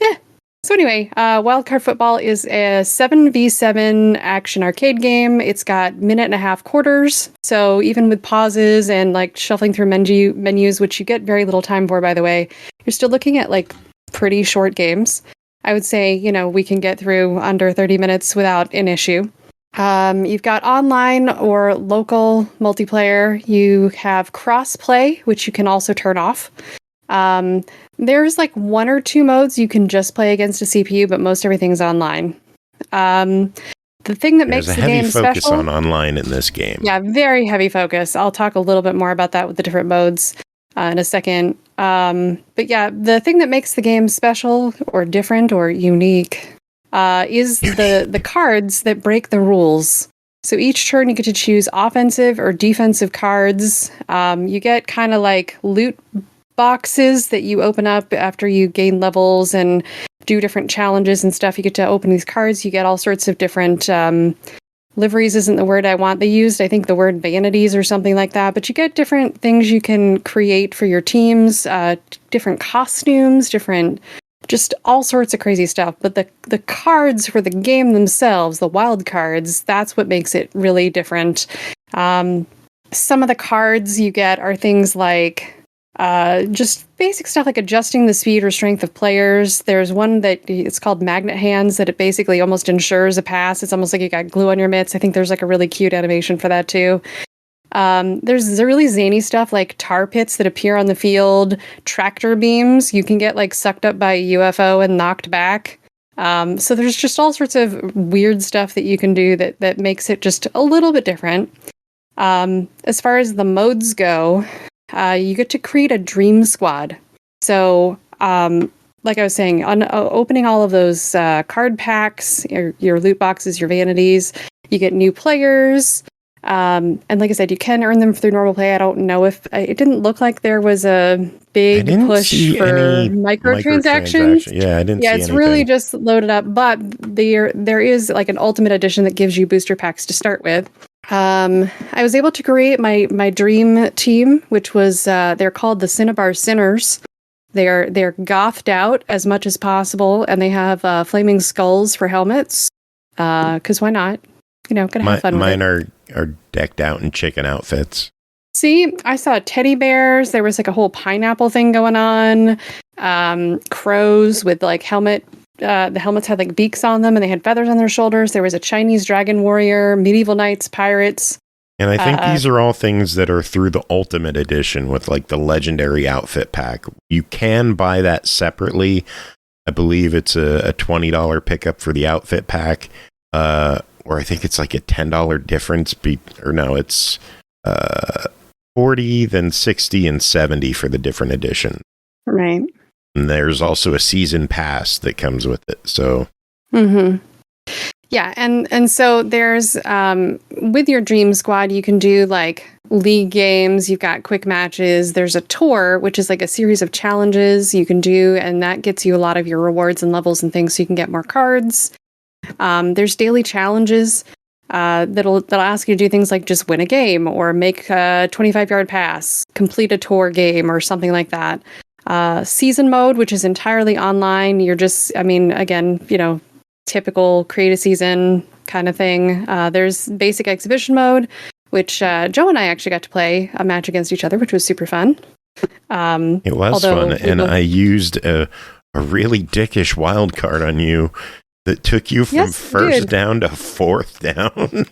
yeah. So anyway, Wildcard Football is a 7v7 action arcade game. It's got minute-and-a-half quarters. So even with pauses and shuffling through menus, which you get very little time for, by the way, you're still looking at pretty short games. I would say, we can get through under 30 minutes without an issue. You've got online or local multiplayer. You have cross-play, which you can also turn off. There's like 1 or 2 modes you can just play against a CPU, but most everything's online. The thing that makes the game special... There's a heavy focus on online in this game. Yeah, very heavy focus. I'll talk a little bit more about that with the different modes in a second. But yeah, the thing that makes the game special or different or unique is the cards that break the rules. So each turn you get to choose offensive or defensive cards. You get kind of like loot boxes that you open up after you gain levels and do different challenges and stuff. You get to open these cards. You get all sorts of different liveries isn't the word I want. They used, I think, the word vanities or something like that. But you get different things you can create for your teams, different costumes, just all sorts of crazy stuff. But the cards for the game themselves, the wild cards, that's what makes it really different. Some of the cards you get are things like just basic stuff like adjusting the speed or strength of players. There's one that it's called Magnet Hands that it basically almost ensures a pass. It's almost like you got glue on your mitts. I think there's like a really cute animation for that too. There's the really zany stuff like tar pits that appear on the field, tractor beams. You can get like sucked up by a UFO and knocked back. So there's just all sorts of weird stuff that you can do that makes it just a little bit different. As far as the modes go, you get to create a dream squad. So, like I was saying, opening all of those card packs, your loot boxes, your vanities, you get new players. And like I said, you can earn them through normal play. I don't know if it didn't look like there was a big push for microtransactions. Yeah, I didn't see it's anything. really just loaded up. But there is like an ultimate edition that gives you booster packs to start with. I was able to create my dream team, which was they're called the Cinnabar Sinners. They're gothed out as much as possible, and they have flaming skulls for helmets. Because why not? Gonna have fun with it. Mine are decked out in chicken outfits. See, I saw teddy bears. There was like a whole pineapple thing going on. Crows with like helmet. The helmets had like beaks on them and they had feathers on their shoulders. There was a Chinese dragon warrior, medieval knights, pirates. And I think these are all things that are through the Ultimate Edition with like the legendary outfit pack. You can buy that separately. I believe it's a $20 pickup for the outfit pack. Or I think it's like a $10 difference. It's 40, then 60 and 70 for the different edition. Right. And there's also a season pass that comes with it. So, yeah, and so there's with your Dream Squad, you can do like league games. You've got quick matches. There's a tour, which is like a series of challenges you can do, and that gets you a lot of your rewards and levels and things, so you can get more cards. There's daily challenges that'll ask you to do things like just win a game or make a 25-yard pass, complete a tour game, or something like that. Season mode, which is entirely online. You're just, again, typical create a season kind of thing. There's basic exhibition mode, which Joe and I actually got to play a match against each other, which was super fun. It was fun, and I used a really dickish wild card on you that took you from first down to fourth down.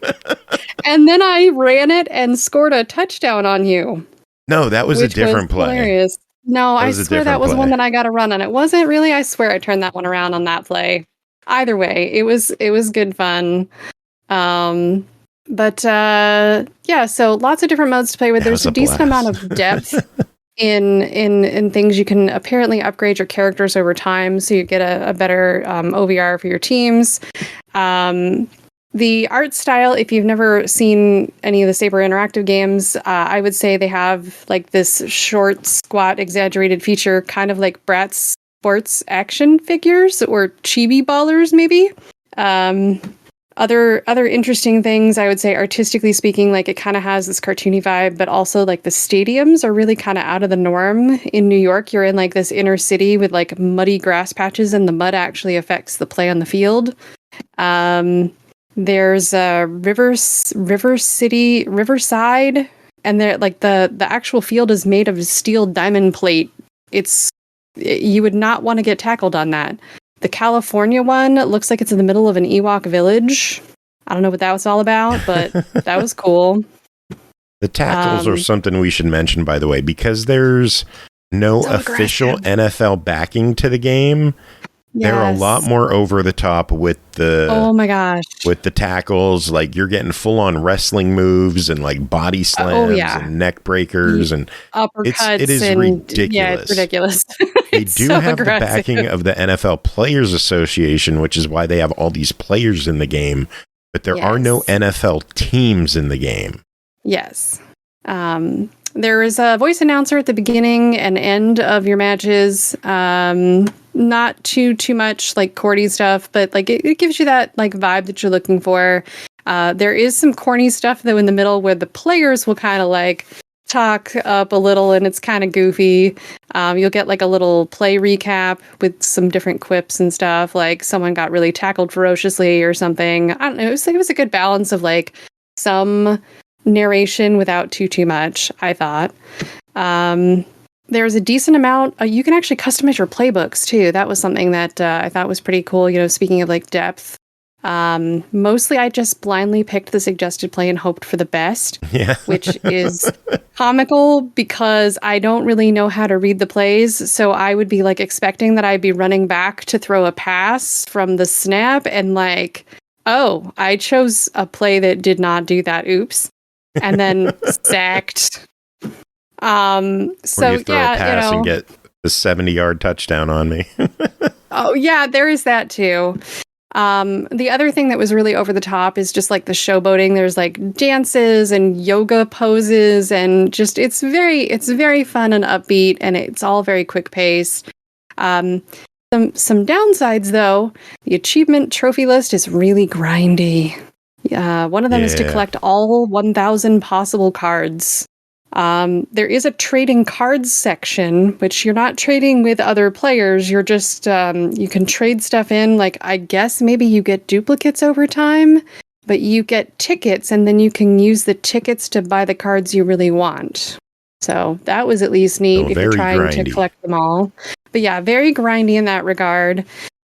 And then I ran it and scored a touchdown on you. No, that was a different play. Hilarious. No, I swear that was one that I got a run on. It wasn't really. I swear I turned that one around on that play. Either way, it was good fun. So lots of different modes to play with. There's a decent amount of depth in things. You can apparently upgrade your characters over time, so you get a better OVR for your teams. The art style, if you've never seen any of the Saber interactive games, I would say they have like this short, squat, exaggerated feature, kind of like Bratz sports action figures or chibi ballers, maybe. Other interesting things, I would say, artistically speaking, like it kind of has this cartoony vibe, but also like the stadiums are really kind of out of the norm. In New York, you're in like this inner city with like muddy grass patches, and the mud actually affects the play on the field. There's Riverside, and there like the actual field is made of steel diamond plate. You would not want to get tackled on that. The California one looks like it's in the middle of an Ewok village. I don't know what that was all about, but that was cool. The tackles are something we should mention, by the way, because there's no official NFL backing to the game. They're a lot more over the top with the with the tackles. Like, you're getting full on wrestling moves and like body slams and neck breakers and uppercuts. It is ridiculous. Yeah, it's ridiculous. They do have the backing of the NFL Players Association, which is why they have all these players in the game, but there are no NFL teams in the game. Yes. There is a voice announcer at the beginning and end of your matches. Not too much like corny stuff, but like it gives you that like vibe that you're looking for. There is some corny stuff though in the middle where the players will kind of like talk up a little, and it's kind of goofy. You'll get like a little play recap with some different quips and stuff, like someone got really tackled ferociously or something. I don't know. It was a good balance of like some narration without too much, I thought. There's a decent amount. You can actually customize your playbooks too. That was something that I thought was pretty cool. You know, speaking of like depth, mostly I just blindly picked the suggested play and hoped for the best, which is comical because I don't really know how to read the plays. So I would be like expecting that I'd be running back to throw a pass from the snap and like, oh, I chose a play that did not do that. Oops. And then sacked. So you throw a pass and get the 70-yard touchdown on me. Oh yeah, there is that too. The other thing that was really over the top is just like the showboating. There's like dances and yoga poses, and just it's very fun and upbeat, and it's all very quick paced. Some downsides though, the achievement trophy list is really grindy. One of them is to collect all 1,000 possible cards. There is a trading cards section, which you're not trading with other players. You're just, you can trade stuff in. Like, I guess maybe you get duplicates over time, but you get tickets, and then you can use the tickets to buy the cards you really want. So that was at least neat if you're trying to collect them all. But yeah, very grindy in that regard.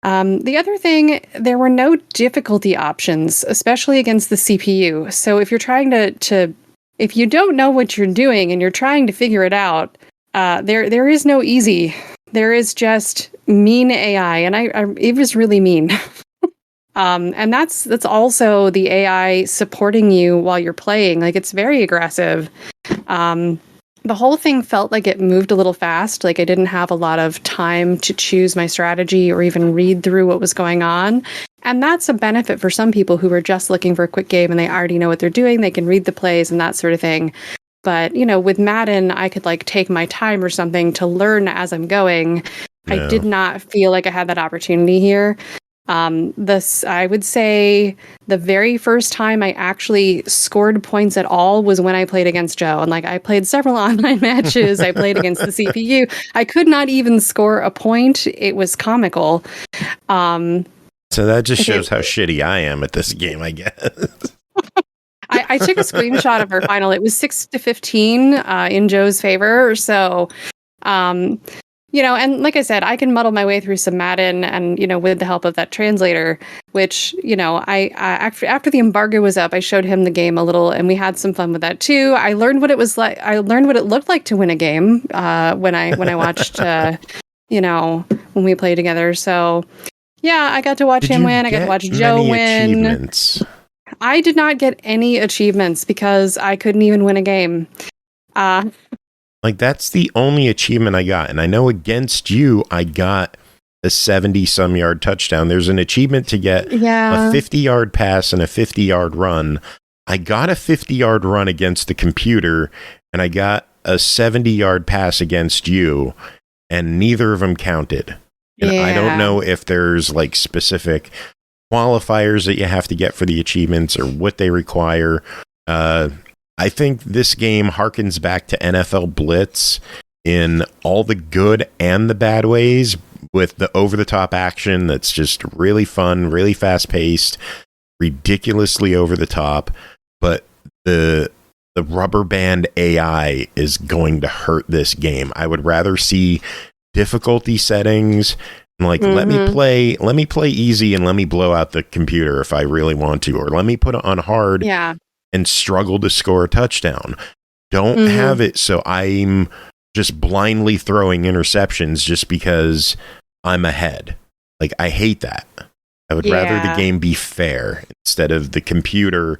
The other thing, there were no difficulty options, especially against the CPU. So if you're trying to if you don't know what you're doing and you're trying to figure it out, there is no easy. There is just mean AI, and it was really mean. And that's also the AI supporting you while you're playing. Like, it's very aggressive. The whole thing felt like it moved a little fast. Like, I didn't have a lot of time to choose my strategy or even read through what was going on. And that's a benefit for some people who are just looking for a quick game and they already know what they're doing. They can read the plays and that sort of thing. But, you know, with Madden, I could like take my time or something to learn as I'm going. No. I did not feel like I had that opportunity here. I would say the very first time I actually scored points at all was when I played against Joe. And like, I played several online matches. I played against the CPU. I could not even score a point. It was comical. So that just shows how shitty I am at this game, I guess. I took a screenshot of our final. It was 6-15 in Joe's favor. So, you know, and like I said, I can muddle my way through some Madden, and, you know, with the help of that translator, which, you know, I after the embargo was up, I showed him the game a little, and we had some fun with that too. I learned what it was like. I learned what it looked like to win a game when I watched, you know, when we played together. So yeah, I got to watch him win. I got to watch Joe win. Achievements? I did not get any achievements because I couldn't even win a game. Like, that's the only achievement I got. And I know against you, I got a 70-some yard touchdown. There's an achievement to get a 50-yard pass and a 50-yard run. I got a 50-yard run against the computer, and I got a 70-yard pass against you, and neither of them counted. And I don't know if there's like specific qualifiers that you have to get for the achievements or what they require. I think this game harkens back to NFL Blitz in all the good and the bad ways, with the over-the-top action that's just really fun, really fast-paced, ridiculously over-the-top, but the rubber band AI is going to hurt this game. I would rather see difficulty settings I'm like, let me play easy and let me blow out the computer if I really want to, or let me put it on hard and struggle to score a touchdown. Don't have it so I'm just blindly throwing interceptions just because I'm ahead. Like, I hate that. I would rather the game be fair instead of the computer,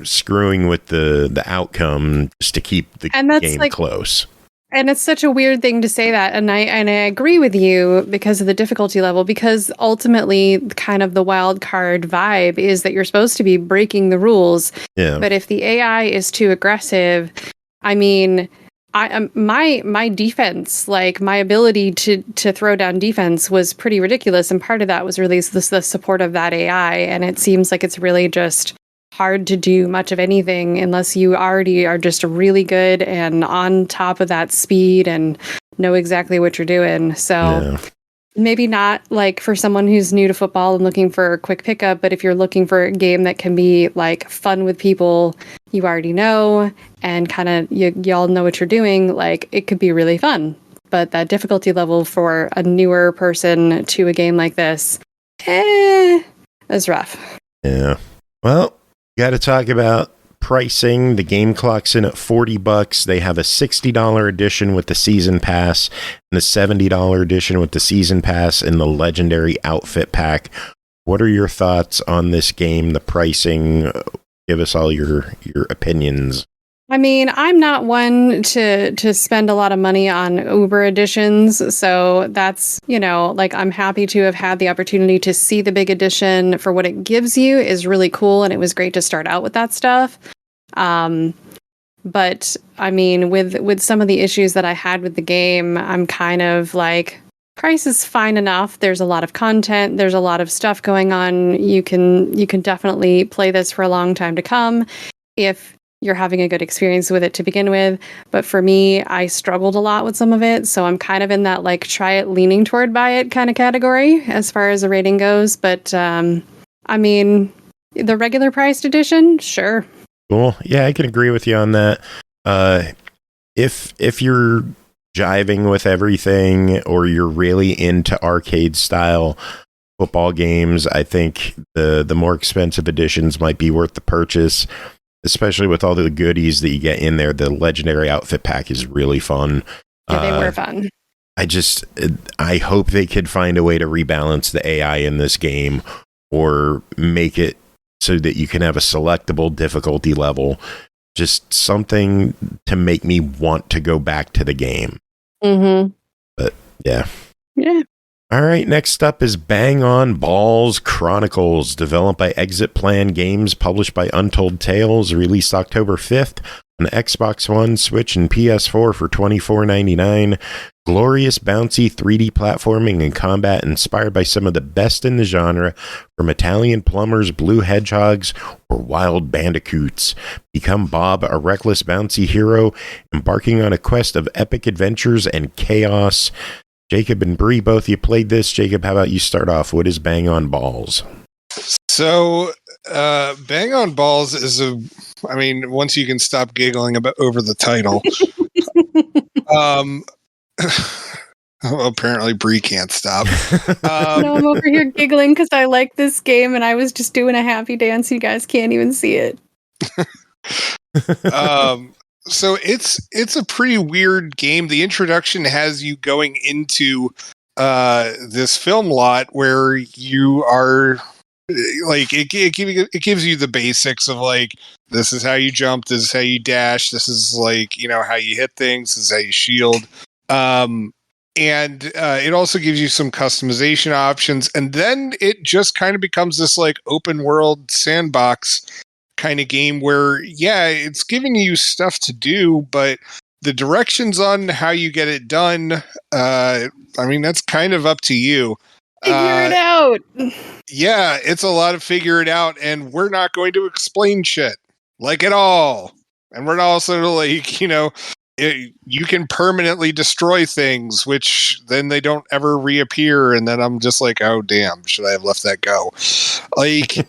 screwing with the outcome just to keep the game close. And it's such a weird thing to say that. And I agree with you because of the difficulty level, because ultimately kind of the wild card vibe is that you're supposed to be breaking the rules. Yeah. But if the AI is too aggressive, I mean, my defense, like my ability to throw down defense was pretty ridiculous. And part of that was really the support of that AI. And it seems like it's really just hard to do much of anything unless you already are just really good and on top of that speed and know exactly what you're doing. So maybe not like for someone who's new to football and looking for a quick pickup, but if you're looking for a game that can be like fun with people you already know and kind of y'all know what you're doing, like it could be really fun. But that difficulty level for a newer person to a game like this, is rough. Yeah. Well, got to talk about pricing. The game clocks in at $40. They have a $60 edition with the season pass and a $70 edition with the season pass and the legendary outfit pack. What are your thoughts on this game, the pricing? Give us all your opinions. I mean, I'm not one to spend a lot of money on Uber editions, so that's, like I'm happy to have had the opportunity to see the big edition for what it gives you is really cool, and it was great to start out with that stuff. But I mean, with some of the issues that I had with the game, I'm kind of like, price is fine enough. There's a lot of content. There's a lot of stuff going on. You can definitely play this for a long time to come if you're having a good experience with it to begin with. But for me, I struggled a lot with some of it. So I'm kind of in that like try it, leaning toward buy it kind of category as far as the rating goes. But I mean, the regular priced edition, sure. Cool. Yeah, I can agree with you on that. If you're jiving with everything or you're really into arcade style football games, I think the more expensive editions might be worth the purchase, especially with all the goodies that you get in there. The legendary outfit pack is really fun. Yeah, they were fun. I hope they could find a way to rebalance the AI in this game or make it so that you can have a selectable difficulty level. Just something to make me want to go back to the game. But yeah. All right, next up is Bang On Balls Chronicles, developed by Exit Plan Games, published by Untold Tales, released October 5th on Xbox One, Switch, and PS4 for $24.99. Glorious, bouncy 3D platforming and combat inspired by some of the best in the genre, from Italian plumbers, blue hedgehogs, or wild bandicoots. Become Bob, a reckless, bouncy hero, embarking on a quest of epic adventures and chaos. Jacob and Bri, both you played this. Jacob, how about you start off? What is Bang On Balls? So, Bang On Balls is once you can stop giggling over the title. Apparently Bri can't stop. No, I'm over here giggling because I like this game and I was just doing a happy dance. You guys can't even see it. So it's a pretty weird game. The introduction has you going into this film lot where you are like it gives you the basics of like, this is how you jump, this is how you dash, this is like, how you hit things, this is how you shield. And it also gives you some customization options, and then it just kind of becomes this like open world sandbox kind of game where, it's giving you stuff to do, but the directions on how you get it done, that's kind of up to you. Figure it out. Yeah, it's a lot of figure it out, and we're not going to explain shit like at all. And we're also like, you can permanently destroy things, which then they don't ever reappear. And then I'm just like, oh, damn, should I have left that go? Like,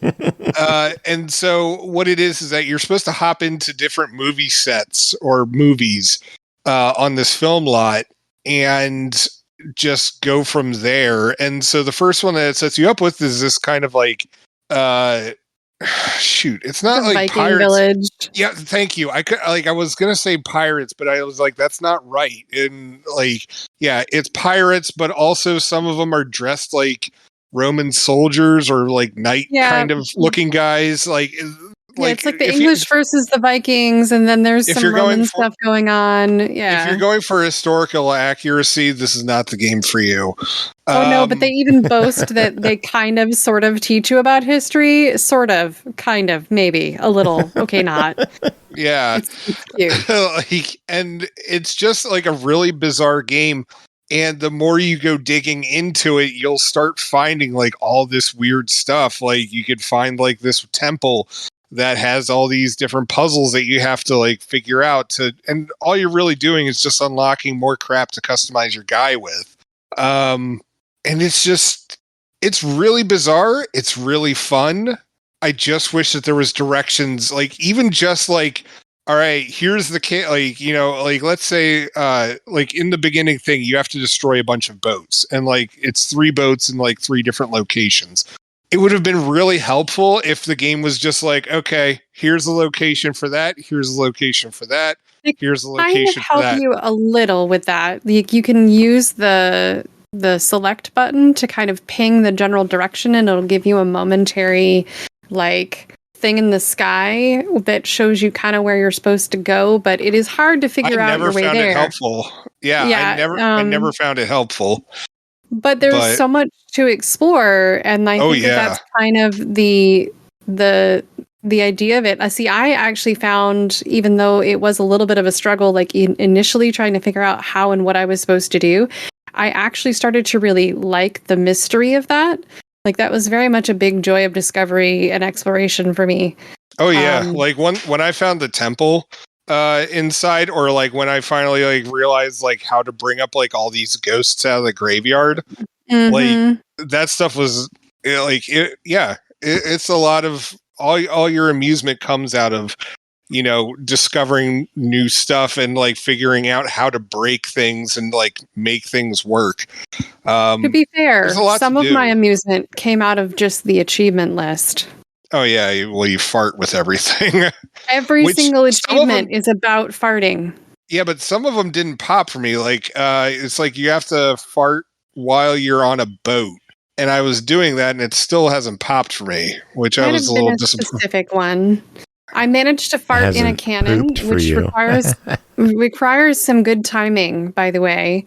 and so what it is that you're supposed to hop into different movie sets or movies on this film lot. And just go from there. And so the first one that it sets you up with is this kind of like, shoot, it's not the like Viking pirates. village. Yeah, thank you. I was gonna say pirates, but I was like, that's not right. And like, yeah, it's pirates, but also some of them are dressed like Roman soldiers or like knight kind of looking guys. Yeah, it's like the English versus the Vikings, and then there's some Roman stuff going on. Yeah. If you're going for historical accuracy, this is not the game for you. Oh, no, but they even boast that they kind of sort of teach you about history. Sort of, kind of, maybe, a little. Okay, not. Yeah. It's cute. And it's just like a really bizarre game. And the more you go digging into it, you'll start finding like all this weird stuff. Like you could find like this temple that has all these different puzzles that you have to like figure out and all you're really doing is just unlocking more crap to customize your guy with. And it's really bizarre. It's really fun. I just wish that there was directions, like even just like, all right, here's the like, you know, like let's say like in the beginning thing, you have to destroy a bunch of boats and like it's 3 boats in like 3 different locations. It would have been really helpful if the game was just like, okay, here's the location for that. Here's the location for that. Here's the location for that. Help you a little with that. Like you can use the select button to kind of ping the general direction, and it'll give you a momentary like thing in the sky that shows you kind of where you're supposed to go. But it is hard to figure out your way there. I never found it helpful. Yeah, I never found it helpful. But there's so much to explore, and I think that's kind of the idea of it. See, I actually found, even though it was a little bit of a struggle, like initially trying to figure out how and what I was supposed to do, I actually started to really like the mystery of that. Like that was very much a big joy of discovery and exploration for me. Oh yeah, like when I found the temple inside, or like when I finally like realized like how to bring up like all these ghosts out of the graveyard, like that stuff was it's a lot of all your amusement comes out of, you know, discovering new stuff and like figuring out how to break things and like make things work. To be fair, some of my amusement came out of just the achievement list. Oh yeah, well you fart with everything. Every single achievement is about farting. Yeah, but some of them didn't pop for me. Like it's like you have to fart while you're on a boat, and I was doing that, and it still hasn't popped for me, which I was a little disappointed. Specific one. I managed to fart in a cannon, which requires some good timing, by the way.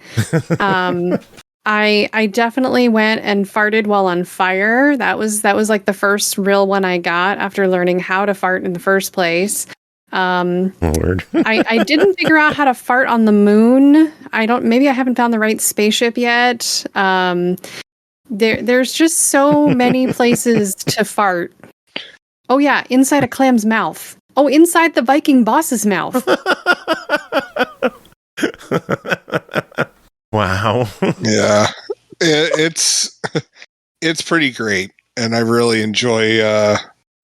I definitely went and farted while on fire. That was like the first real one I got after learning how to fart in the first place. Lord. I didn't figure out how to fart on the moon. Maybe I haven't found the right spaceship yet. There's just so many places to fart. Oh yeah, inside a clam's mouth. Oh, inside the Viking boss's mouth. Wow. Yeah, it's pretty great, and I really enjoy.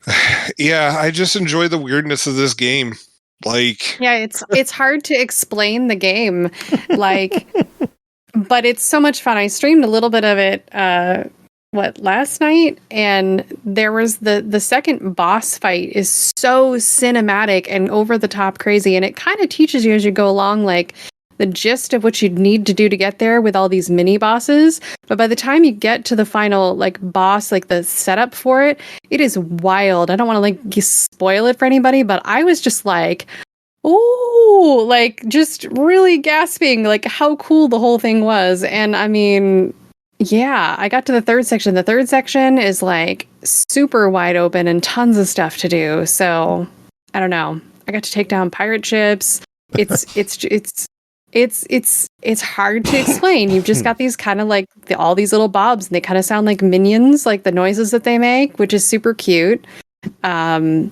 I just enjoy the weirdness of this game. Like, yeah, it's hard to explain the game, like, but it's so much fun. I streamed a little bit of it. Last night, and there was the second boss fight is so cinematic and over the top crazy, and it kind of teaches you as you go along, like the gist of what you'd need to do to get there with all these mini bosses. But by the time you get to the final like boss, like the setup for it, it is wild. I don't want to like spoil it for anybody, but I was just like, ooh, like just really gasping like how cool the whole thing was. And I mean, yeah, I got to the third section. The third section is like super wide open and tons of stuff to do. So I don't know. I got to take down pirate ships. It's hard to explain. You've just got these kind of like all these little bobs, and they kind of sound like minions, like the noises that they make, which is super cute. But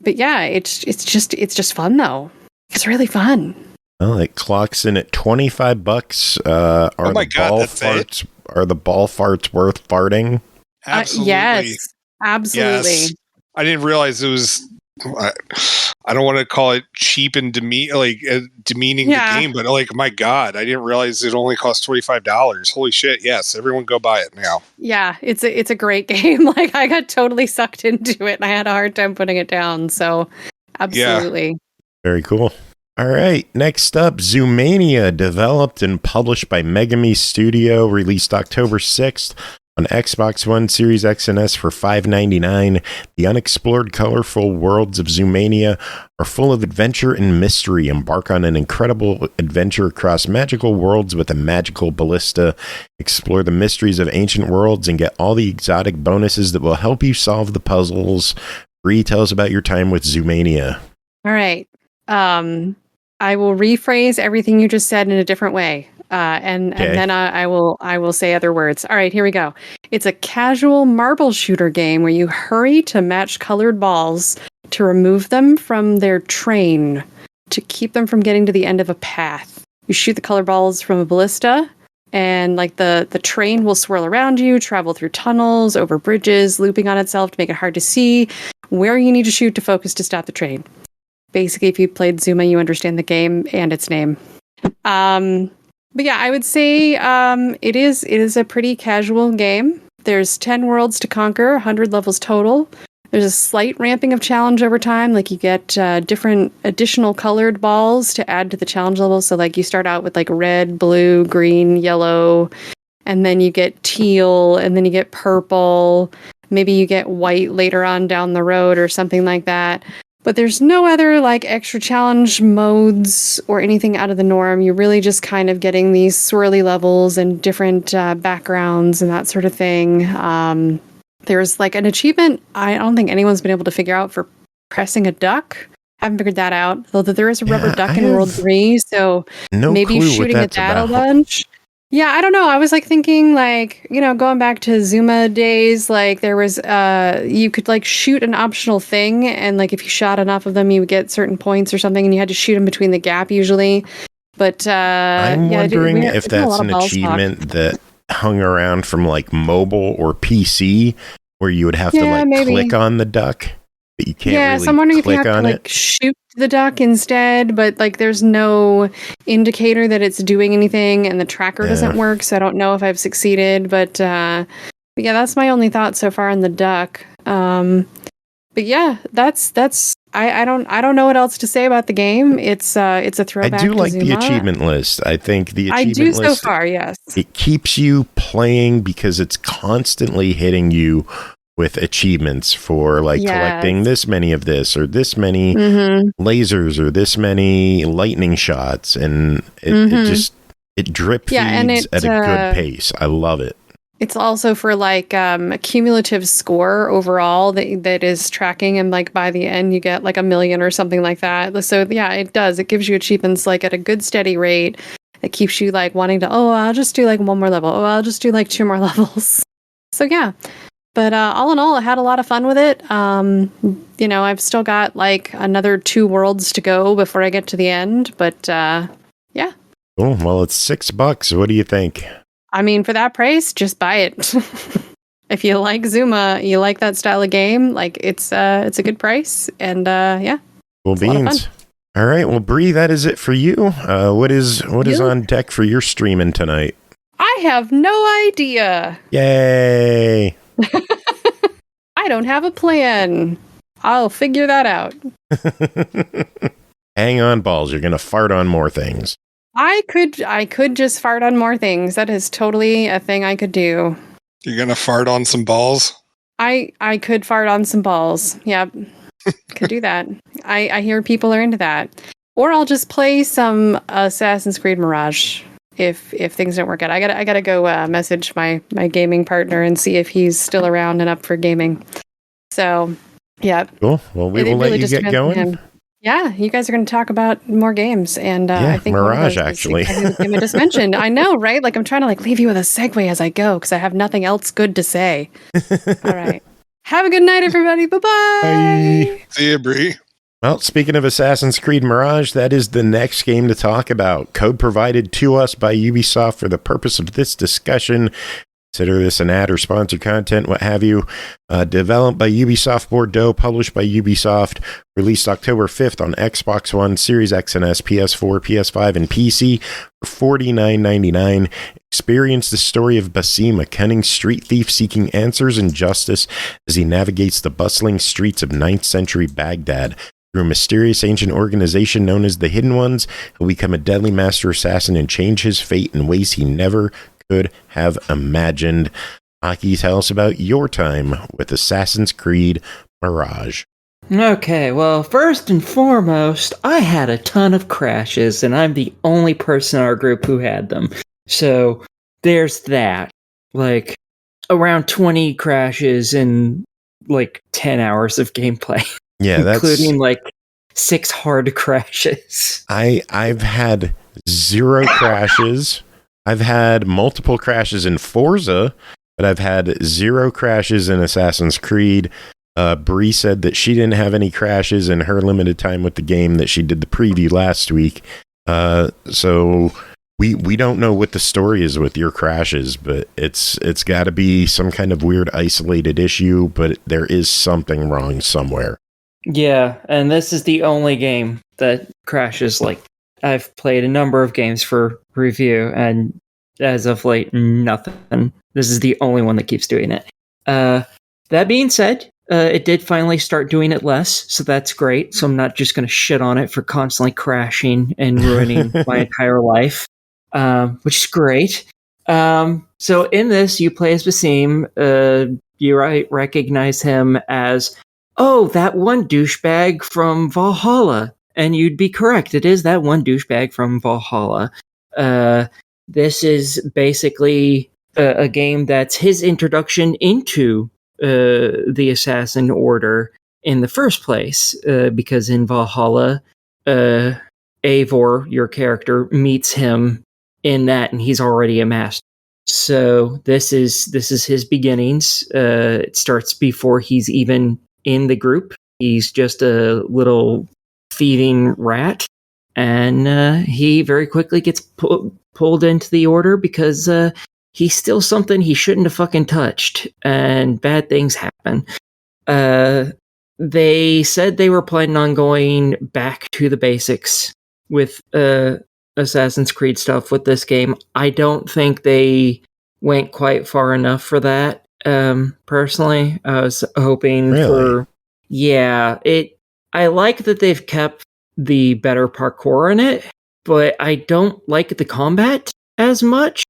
yeah, it's just fun though. It's really fun. Well, it clocks in at $25. Are the ball farts worth farting? Absolutely. Yes, absolutely. Yes. I didn't realize it was. I don't want to call it cheap and demeaning the game, but like, my God, I didn't realize it only cost $25. Holy shit! Yes, everyone go buy it now. Yeah, it's a great game. Like, I got totally sucked into it, and I had a hard time putting it down. So, absolutely. Yeah. Very cool. All right, next up, Zumania, developed and published by Megame Studio, released October 6th. On Xbox One, Series X and S for $5.99, the unexplored, colorful worlds of Zumania are full of adventure and mystery. Embark on an incredible adventure across magical worlds with a magical ballista. Explore the mysteries of ancient worlds and get all the exotic bonuses that will help you solve the puzzles. Bri, tell us about your time with Zumania. All right. I will rephrase everything you just said in a different way. And then I will say other words. All right, here we go. It's a casual marble shooter game where you hurry to match colored balls to remove them from their train to keep them from getting to the end of a path. You shoot the colored balls from a ballista, and like the train will swirl around you, travel through tunnels, over bridges, looping on itself to make it hard to see where you need to shoot to focus to stop the train. Basically, if you played Zuma, you understand the game and its name. But yeah, I would say it is a pretty casual game. There's 10 worlds to conquer, 100 levels total. There's a slight ramping of challenge over time. Like, you get different additional colored balls to add to the challenge level. So like, you start out with like red, blue, green, yellow, and then you get teal, and then you get purple. Maybe you get white later on down the road or something like that. But there's no other like extra challenge modes or anything out of the norm. You're really just kind of getting these swirly levels and different backgrounds and that sort of thing. There's like an achievement I don't think anyone's been able to figure out for pressing a duck. I haven't figured that out. Though there is a rubber duck in World 3, so maybe shooting at that a bunch. Yeah, I don't know. I was like thinking like, going back to Zuma days, like there was, you could like shoot an optional thing, and like if you shot enough of them, you would get certain points or something, and you had to shoot them between the gap usually. But I'm wondering if that's an achievement that hung around from like mobile or PC, where you would have to like click on the duck, but you can't really so I'm wondering if you have to like like shoot the duck instead, but like there's no indicator that it's doing anything, and the tracker doesn't work, so I don't know if I've succeeded. But yeah, that's my only thought so far on the duck. But yeah, that's I don't know what else to say about the game. It's a throwback. I do like to the Zuma. achievement list. I think the achievement list, so far, yes. It keeps you playing because it's constantly hitting you with achievements for like collecting this many of this, or this many lasers, or this many lightning shots, and it drip feeds at a good pace. I love it. It's also for like a cumulative score overall that is tracking, and like by the end you get like 1 million or something like that. So yeah, it does. It gives you achievements like at a good steady rate. It keeps you like wanting to, I'll just do like 1 more level. I'll just do like 2 more levels. So yeah. But all in all, I had a lot of fun with it. I've still got like another 2 worlds to go before I get to the end. But yeah. Cool. Well, it's $6. What do you think? I mean, for that price, just buy it. If you like Zuma, you like that style of game, like it's a good price, and yeah. Cool beans. All right, well, Bri, that is it for you. What is on deck for your streaming tonight? I have no idea. Yay! I don't have a plan. I'll figure that out. Hang on, balls. You're gonna fart on more things. I could just fart on more things. That is totally a thing I could do. You're gonna fart on some balls? I could fart on some balls. Yep. Could do that. I hear people are into that. Or I'll just play some Assassin's Creed Mirage if things don't work out. I gotta go message my gaming partner and see if he's still around and up for gaming. So yeah. Cool. Well, we will let you get going. Yeah, you guys are going to talk about more games, and I think Mirage actually. The game I just mentioned. I know, right? Like I'm trying to like leave you with a segue as I go because I have nothing else good to say. All right, have a good night, everybody. Bye-bye. Bye. See you, Bri. Well, speaking of Assassin's Creed Mirage, that is the next game to talk about. Code provided to us by Ubisoft for the purpose of this discussion. Consider this an ad or sponsored content, what have you. Developed by Ubisoft Bordeaux, published by Ubisoft, released October 5th on Xbox One, Series X and S, PS4, PS5, and PC for $49.99. Experience the story of Basim, a cunning street thief seeking answers and justice as he navigates the bustling streets of 9th century Baghdad. Through a mysterious ancient organization known as the Hidden Ones, he'll become a deadly master assassin and change his fate in ways he never could have imagined. Aki, tell us about your time with Assassin's Creed Mirage. Okay, well, first and foremost, I had a ton of crashes, and I'm the only person in our group who had them. So, there's that. Like, around 20 crashes in, 10 hours of gameplay. Yeah, including, 6 hard crashes. I've had 0 crashes. I've had multiple crashes in Forza, but I've had 0 crashes in Assassin's Creed. Bri said that she didn't have any crashes in her limited time with the game, that she did the preview last week. So we don't know what the story is with your crashes, but it's got to be some kind of weird isolated issue, but there is something wrong somewhere. Yeah, and this is the only game that crashes. I've played a number of games for review, and as of late, nothing. This is the only one that keeps doing it. That being said, it did finally start doing it less, so that's great. So I'm not just going to shit on it for constantly crashing and ruining my entire life, which is great. So in this, you play as Basim. You recognize him as, oh, that one douchebag from Valhalla. And you'd be correct. It is that one douchebag from Valhalla. This is basically a game that's his introduction into the Assassin Order in the first place. Because in Valhalla, Eivor, your character, meets him in that, and he's already a master. So this is his beginnings. It starts before he's even in the group. He's just a little thieving rat, and he very quickly gets pulled into the order because he steals something he shouldn't have fucking touched, and bad things happen. They said they were planning on going back to the basics with Assassin's Creed stuff with this game. I don't think they went quite far enough for that. Personally, I was hoping for... Yeah, I like that they've kept the better parkour in it, but I don't like the combat as much.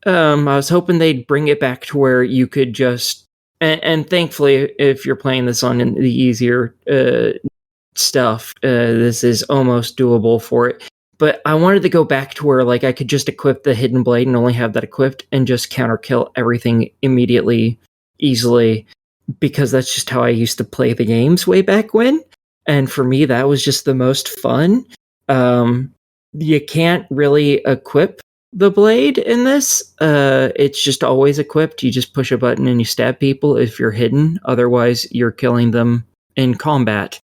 I was hoping they'd bring it back to where you could just... And thankfully, if you're playing this on the easier stuff, this is almost doable for it. But I wanted to go back to where I could just equip the hidden blade and only have that equipped and just counter kill everything immediately, easily, because that's just how I used to play the games way back when. And for me, that was just the most fun. You can't really equip the blade in this. It's just always equipped. You just push a button and you stab people if you're hidden. Otherwise, you're killing them in combat.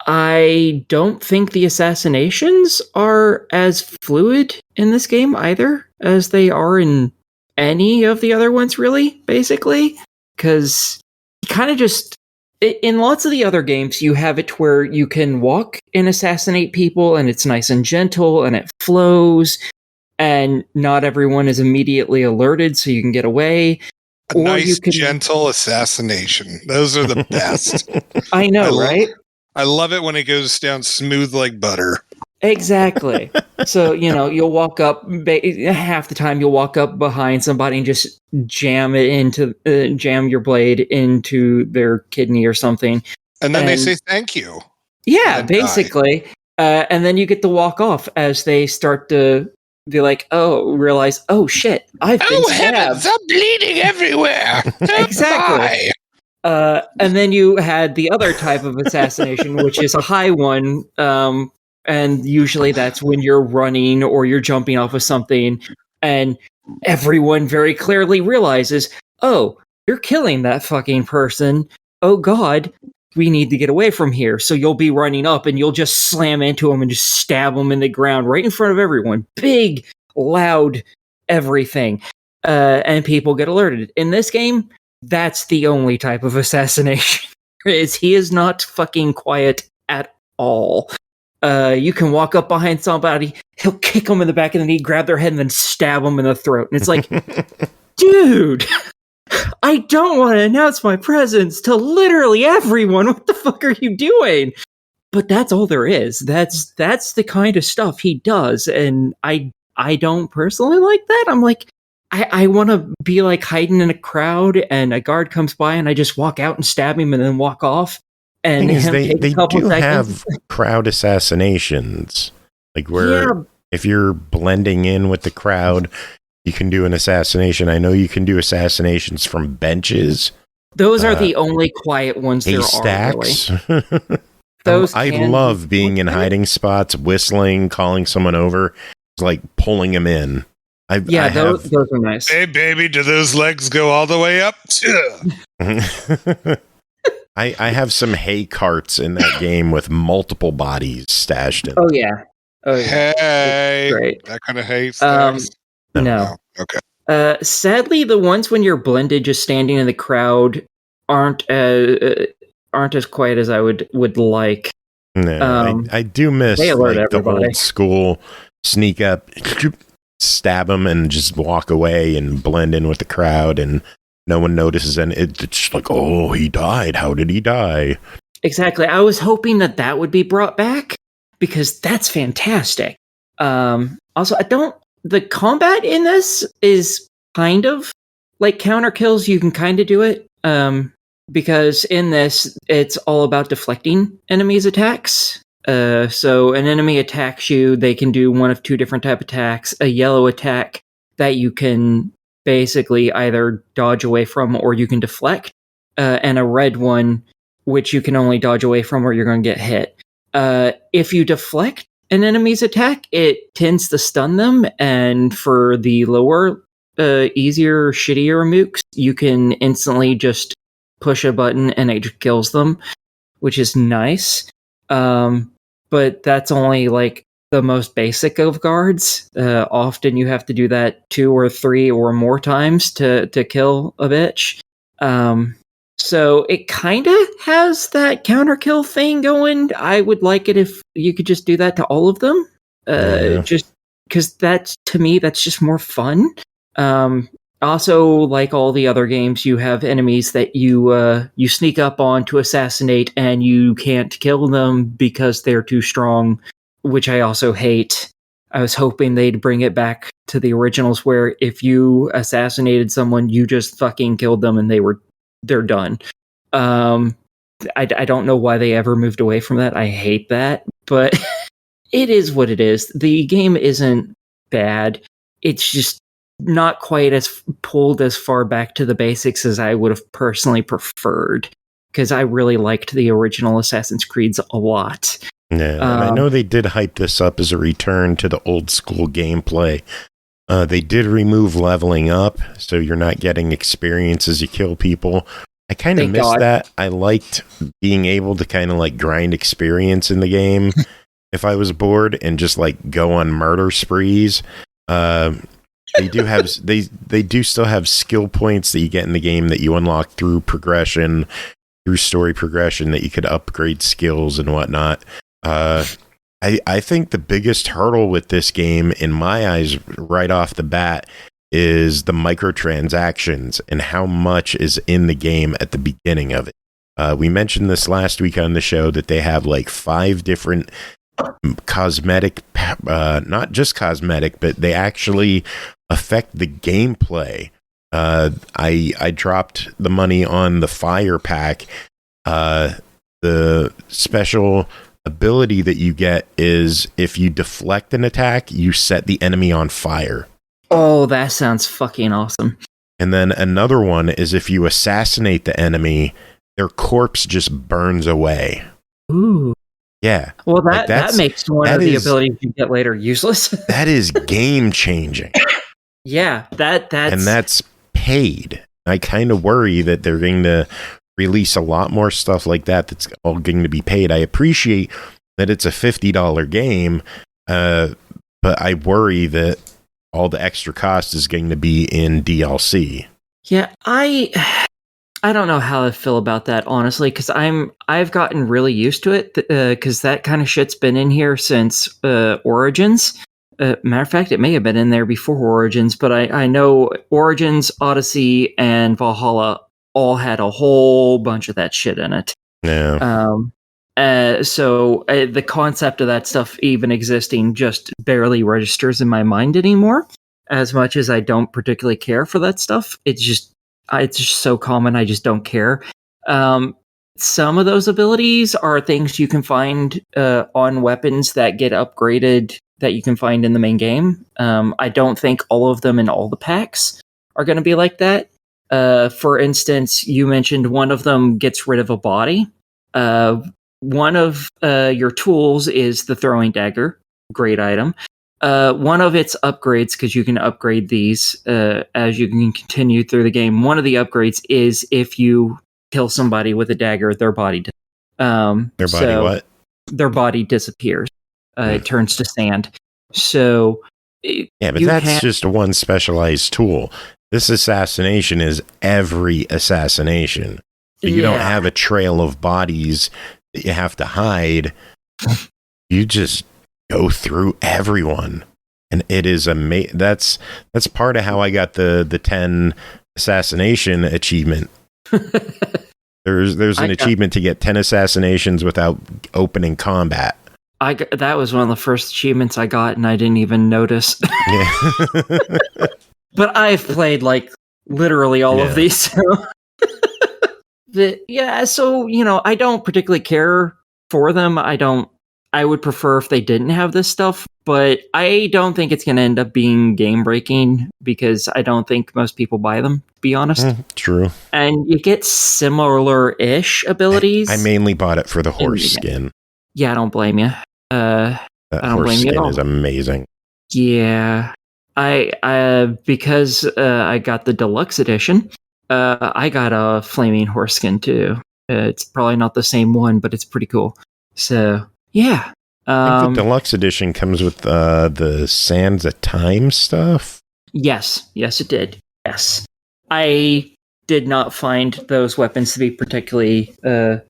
I don't think the assassinations are as fluid in this game either as they are in any of the other ones, really, basically. Because you kind of just... In lots of the other games, you have it where you can walk and assassinate people, and it's nice and gentle, and it flows, and not everyone is immediately alerted, so you can get away. A nice, gentle assassination. Those are the best. I know, right? I love it when it goes down smooth like butter. Exactly. So, you'll walk up, half the time you'll walk up behind somebody and just jam your blade into their kidney or something. And then they say thank you. Yeah, basically. And then you get to walk off as they start to be like, realize, oh shit, I've been stabbed. Heavens, I'm bleeding everywhere. Exactly. And then you had the other type of assassination, which is a high one. And usually that's when you're running or you're jumping off of something, and everyone very clearly realizes, oh, you're killing that fucking person. Oh god, we need to get away from here. So you'll be running up and you'll just slam into them and just stab them in the ground right in front of everyone. Big, loud, everything. and people get alerted. In this game, that's the only type of assassination. He is not fucking quiet at all. You can walk up behind somebody, he'll kick them in the back of the knee, grab their head, and then stab them in the throat. And it's like, dude, I don't want to announce my presence to literally everyone. What the fuck are you doing? But that's all there is. That's the kind of stuff he does, and I don't personally like that. I'm like, I want to be like hiding in a crowd, and a guard comes by, and I just walk out and stab him, and then walk off. And they do have crowd assassinations, like where if you're blending in with the crowd, you can do an assassination. I know you can do assassinations from benches. Those are the only quiet ones there are. Really. I love being in hiding spots, whistling, calling someone over, like pulling them in. Those are nice. Hey, baby, do those legs go all the way up? I have some hay carts in that game with multiple bodies stashed in. Oh yeah. Hey, great. That kind of hay stacks? No. Okay. Sadly, the ones when you're blended, just standing in the crowd, aren't as quiet as I would like. No, I do miss like the old school sneak up, stab them, and just walk away and blend in with the crowd, and no one notices. And it's just like, oh, he died. How did he die? Exactly. I was hoping that would be brought back because that's fantastic. Also, the combat in this is kind of like counter kills. You can kind of do it. Because in this, it's all about deflecting enemies' attacks. So an enemy attacks you, they can do one of two different type attacks. A yellow attack that you can basically either dodge away from or you can deflect. And a red one, which you can only dodge away from or you're going to get hit. If you deflect an enemy's attack, it tends to stun them. And for the lower, easier, shittier mooks, you can instantly just push a button and it kills them, which is nice. But that's only like the most basic of guards. Often you have to do that 2 or 3 or more times to kill a bitch. So it kind of has that counter kill thing going. I would like it if you could just do that to all of them. Just because to me, that's just more fun. Also, like all the other games, you have enemies that you sneak up on to assassinate, and you can't kill them because they're too strong, which I also hate. I was hoping they'd bring it back to the originals, where if you assassinated someone, you just fucking killed them, and they're done. I don't know why they ever moved away from that. I hate that, but it is what it is. The game isn't bad. It's just not quite as pulled as far back to the basics as I would have personally preferred, because I really liked the original Assassin's Creeds a lot. Yeah, I know they did hype this up as a return to the old school gameplay. They did remove leveling up, so you're not getting experience as you kill people. I kind of missed that. I liked being able to kind of like grind experience in the game if I was bored and just like go on murder sprees. They do have they do still have skill points that you get in the game that you unlock through progression, through story progression, that you could upgrade skills and whatnot. I think the biggest hurdle with this game, in my eyes, right off the bat, is the microtransactions and how much is in the game at the beginning of it. We mentioned this last week on the show that they have like 5 different cosmetic, not just cosmetic, but they actually affect the gameplay. I dropped the money on the fire pack. The special ability that you get is if you deflect an attack, you set the enemy on fire. Oh, that sounds fucking awesome. And then another one is if you assassinate the enemy, their corpse just burns away. Ooh. Yeah. Well, that makes one of the abilities you get later useless. That is game changing. Yeah, that's paid. I kind of worry that they're going to release a lot more stuff like that's all going to be paid. I appreciate that it's a $50 game, but I worry that all the extra cost is going to be in DLC. Yeah, I don't know how I feel about that, honestly, because I've gotten really used to it, because that kind of shit's been in here since Origins. Matter of fact, it may have been in there before Origins, but I know Origins, Odyssey, and Valhalla all had a whole bunch of that shit in it. Yeah. So the concept of that stuff even existing just barely registers in my mind anymore. As much as I don't particularly care for that stuff, it's just so common. I just don't care. Some of those abilities are things you can find on weapons that get upgraded that you can find in the main game. I don't think all of them in all the packs are going to be like that. For instance, you mentioned one of them gets rid of a body. One of your tools is the throwing dagger. Great item. One of its upgrades, because you can upgrade these as you can continue through the game. One of the upgrades is if you kill somebody with a dagger, their body what? Their body disappears. It turns to sand. So yeah, but that's just one specialized tool. This assassination is every assassination. You don't have a trail of bodies that you have to hide. You just go through everyone, and it is amazing. That's part of how I got the 10 assassination achievement. There's an achievement to get 10 assassinations without opening combat. That was one of the first achievements I got, and I didn't even notice. Yeah. But I've played like literally all of these. So. So I don't particularly care for them. I would prefer if they didn't have this stuff, but I don't think it's going to end up being game breaking because I don't think most people buy them, to be honest. True. And you get similar-ish abilities. I mainly bought it for the horse skin. Yeah, I don't blame you. That horse skin is amazing. Yeah. Because I got the deluxe edition, I got a flaming horse skin too. It's probably not the same one, but it's pretty cool. So, yeah. I think the deluxe edition comes with the Sands of Time stuff. Yes, it did. Yes. I did not find those weapons to be particularly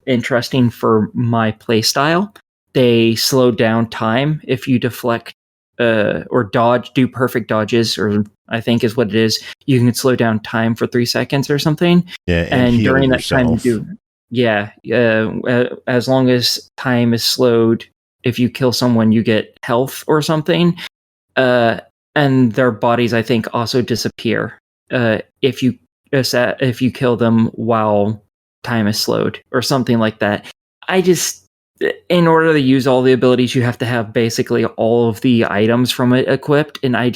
interesting for my playstyle. They slow down time if you deflect or dodge, do perfect dodges, or I think is what it is. You can slow down time for 3 seconds or something. Yeah, and during yourself. that time, as long as time is slowed, if you kill someone, you get health or something. And their bodies, I think, also disappear if you kill them while time is slowed or something like that. In order to use all the abilities, you have to have basically all of the items from it equipped, and I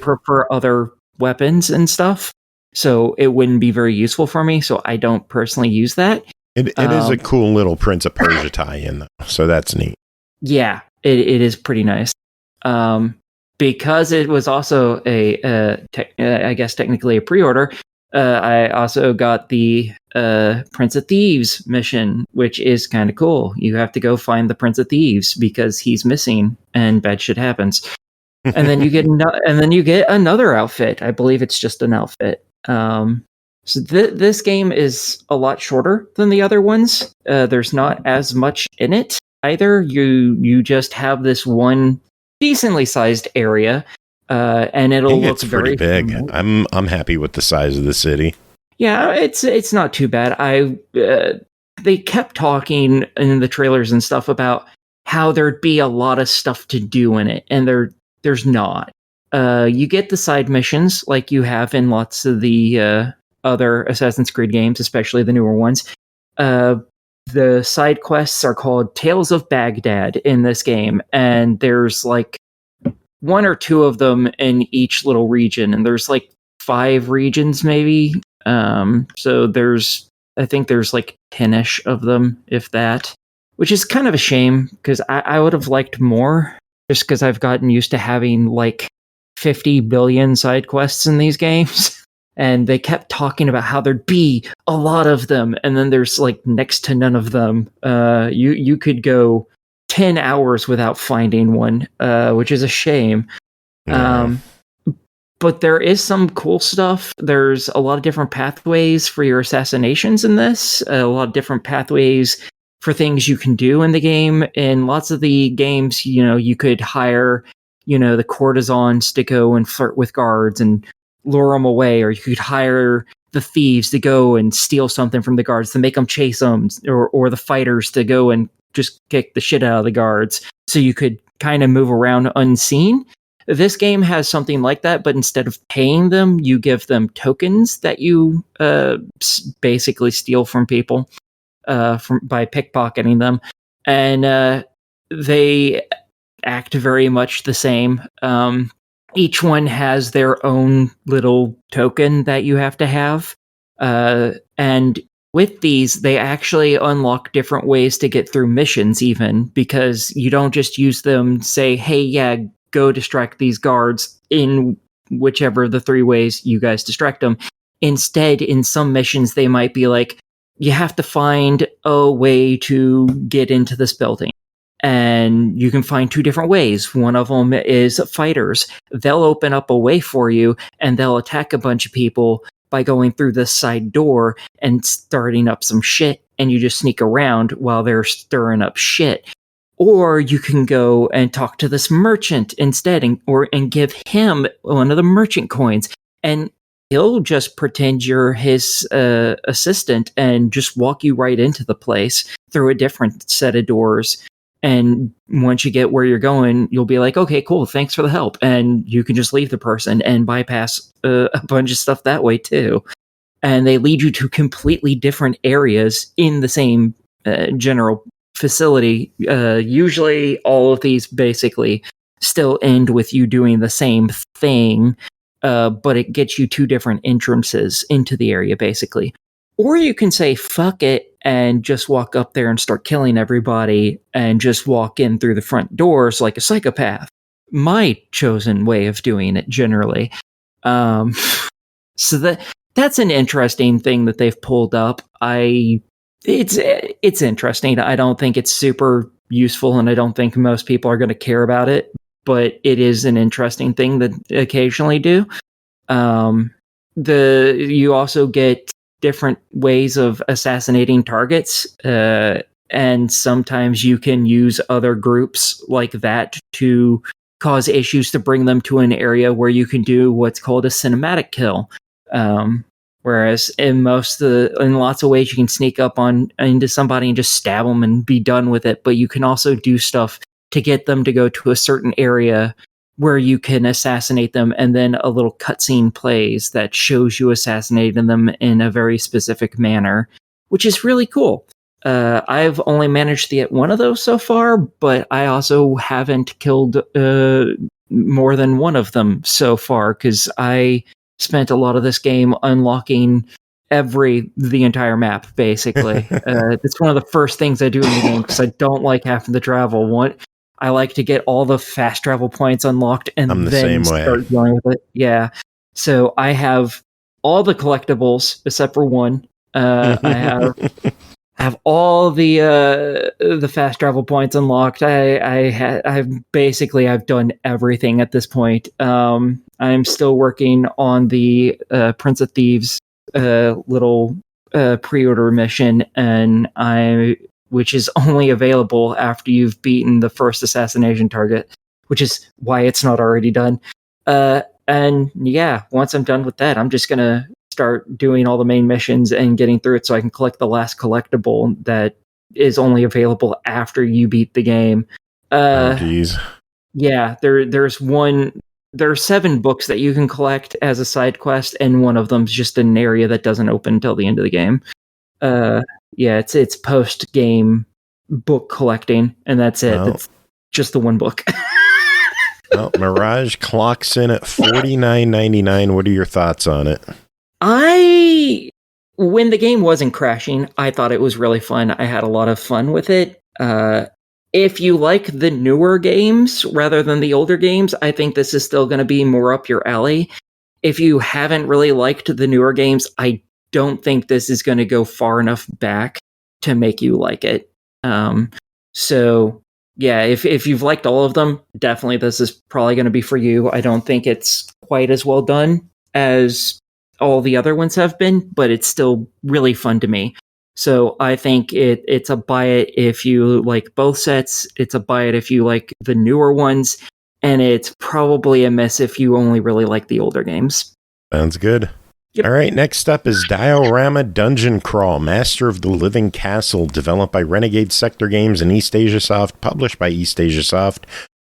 prefer other weapons and stuff, so it wouldn't be very useful for me, so I don't personally use that. It is a cool little Prince of Persia tie-in, though, so that's neat. Yeah, it is pretty nice. Because it was also I guess technically a pre-order, I also got the Prince of Thieves mission, which is kind of cool. You have to go find the Prince of Thieves because he's missing and bad shit happens. And then you get another outfit. I believe it's just an outfit. So this game is a lot shorter than the other ones. There's not as much in it either. You just have this one decently sized area. And it'll look very big. I'm happy with the size of the city. Yeah, it's not too bad. They kept talking in the trailers and stuff about how there'd be a lot of stuff to do in it, and there's not. You get the side missions like you have in lots of the other Assassin's Creed games, especially the newer ones. The side quests are called Tales of Baghdad in this game, and there's like 1 or 2 of them in each little region, and there's like 5 regions maybe. So I think there's like 10-ish of them, if that, which is kind of a shame because I would have liked more, just because I've gotten used to having like 50 billion side quests in these games. And they kept talking about how there'd be a lot of them, and then there's like next to none of them. You could go 10 hours without finding one, which is a shame. But there is some cool stuff. There's a lot of different pathways for your assassinations in this, a lot of different pathways for things you can do in the game. In lots of the games, you could hire, the courtesans to go and flirt with guards and lure them away, or you could hire the thieves to go and steal something from the guards to make them chase them, or the fighters to go and just kick the shit out of the guards. So you could kind of move around unseen. This game has something like that, but instead of paying them, you give them tokens that you basically steal from people by pickpocketing them. And they act very much the same. Each one has their own little token that you have to have. And with these, they actually unlock different ways to get through missions even, because you don't just use them, say, hey, yeah, go distract these guards in whichever the 3 ways you guys distract them. Instead, in some missions, they might be like, you have to find a way to get into this building. And you can find 2 different ways. One of them is fighters. They'll open up a way for you, and they'll attack a bunch of people by going through this side door and starting up some shit, and you just sneak around while they're stirring up shit. Or you can go and talk to this merchant instead, and give him one of the merchant coins, and he'll just pretend you're his assistant and just walk you right into the place through a different set of doors. And once you get where you're going, you'll be like, okay, cool, thanks for the help. And you can just leave the person and bypass a bunch of stuff that way too. And they lead you to completely different areas in the same general facility. Usually all of these basically still end with you doing the same thing, but it gets you 2 different entrances into the area basically. Or you can say fuck it and just walk up there and start killing everybody and just walk in through the front doors like a psychopath. My chosen way of doing it generally. So that's an interesting thing that they've pulled up. It's interesting. I don't think it's super useful, and I don't think most people are going to care about it, but it is an interesting thing that they occasionally do. You also get different ways of assassinating targets, and sometimes you can use other groups like that to cause issues to bring them to an area where you can do what's called a cinematic kill. Whereas in lots of ways you can sneak up into somebody and just stab them and be done with it, but you can also do stuff to get them to go to a certain area where you can assassinate them, and then a little cutscene plays that shows you assassinating them in a very specific manner, which is really cool. I've only managed to get one of those so far, but I also haven't killed more than one of them so far, because I spent a lot of this game unlocking the entire map, basically. It's one of the first things I do in the game, because I don't like having to travel. I like to get all the fast travel points unlocked and then start dealing with it. Yeah. So I have all the collectibles except for one. I have all the fast travel points unlocked. I've done everything at this point. I'm still working on the Prince of Thieves little pre-order mission, and which is only available after you've beaten the first assassination target, which is why it's not already done. And yeah, once I'm done with that, I'm just gonna start doing all the main missions and getting through it so I can collect the last collectible that is only available after you beat the game. Yeah, there are 7 books that you can collect as a side quest, and one of them's just an area that doesn't open until the end of the game. Yeah, it's post-game book collecting, and that's it. It's just the one book. Well, Mirage clocks in at $49.99. What are your thoughts on it? When the game wasn't crashing, I thought it was really fun. I had a lot of fun with it. If you like the newer games rather than the older games, I think this is still going to be more up your alley. If you haven't really liked the newer games, I don't think this is going to go far enough back to make you like it. So yeah, if you've liked all of them, definitely this is probably going to be for you. I don't think it's quite as well done as all the other ones have been, but it's still really fun to me. So I think it's a buy it if you like both sets. It's a buy it if you like the newer ones, and it's probably a miss if you only really like the older games. Sounds good. Yep. All right, next up is Diorama Dungeoncrawl, Master of the Living Castle, developed by Renegade Sector Games and eastasiasoft, published by eastasiasoft,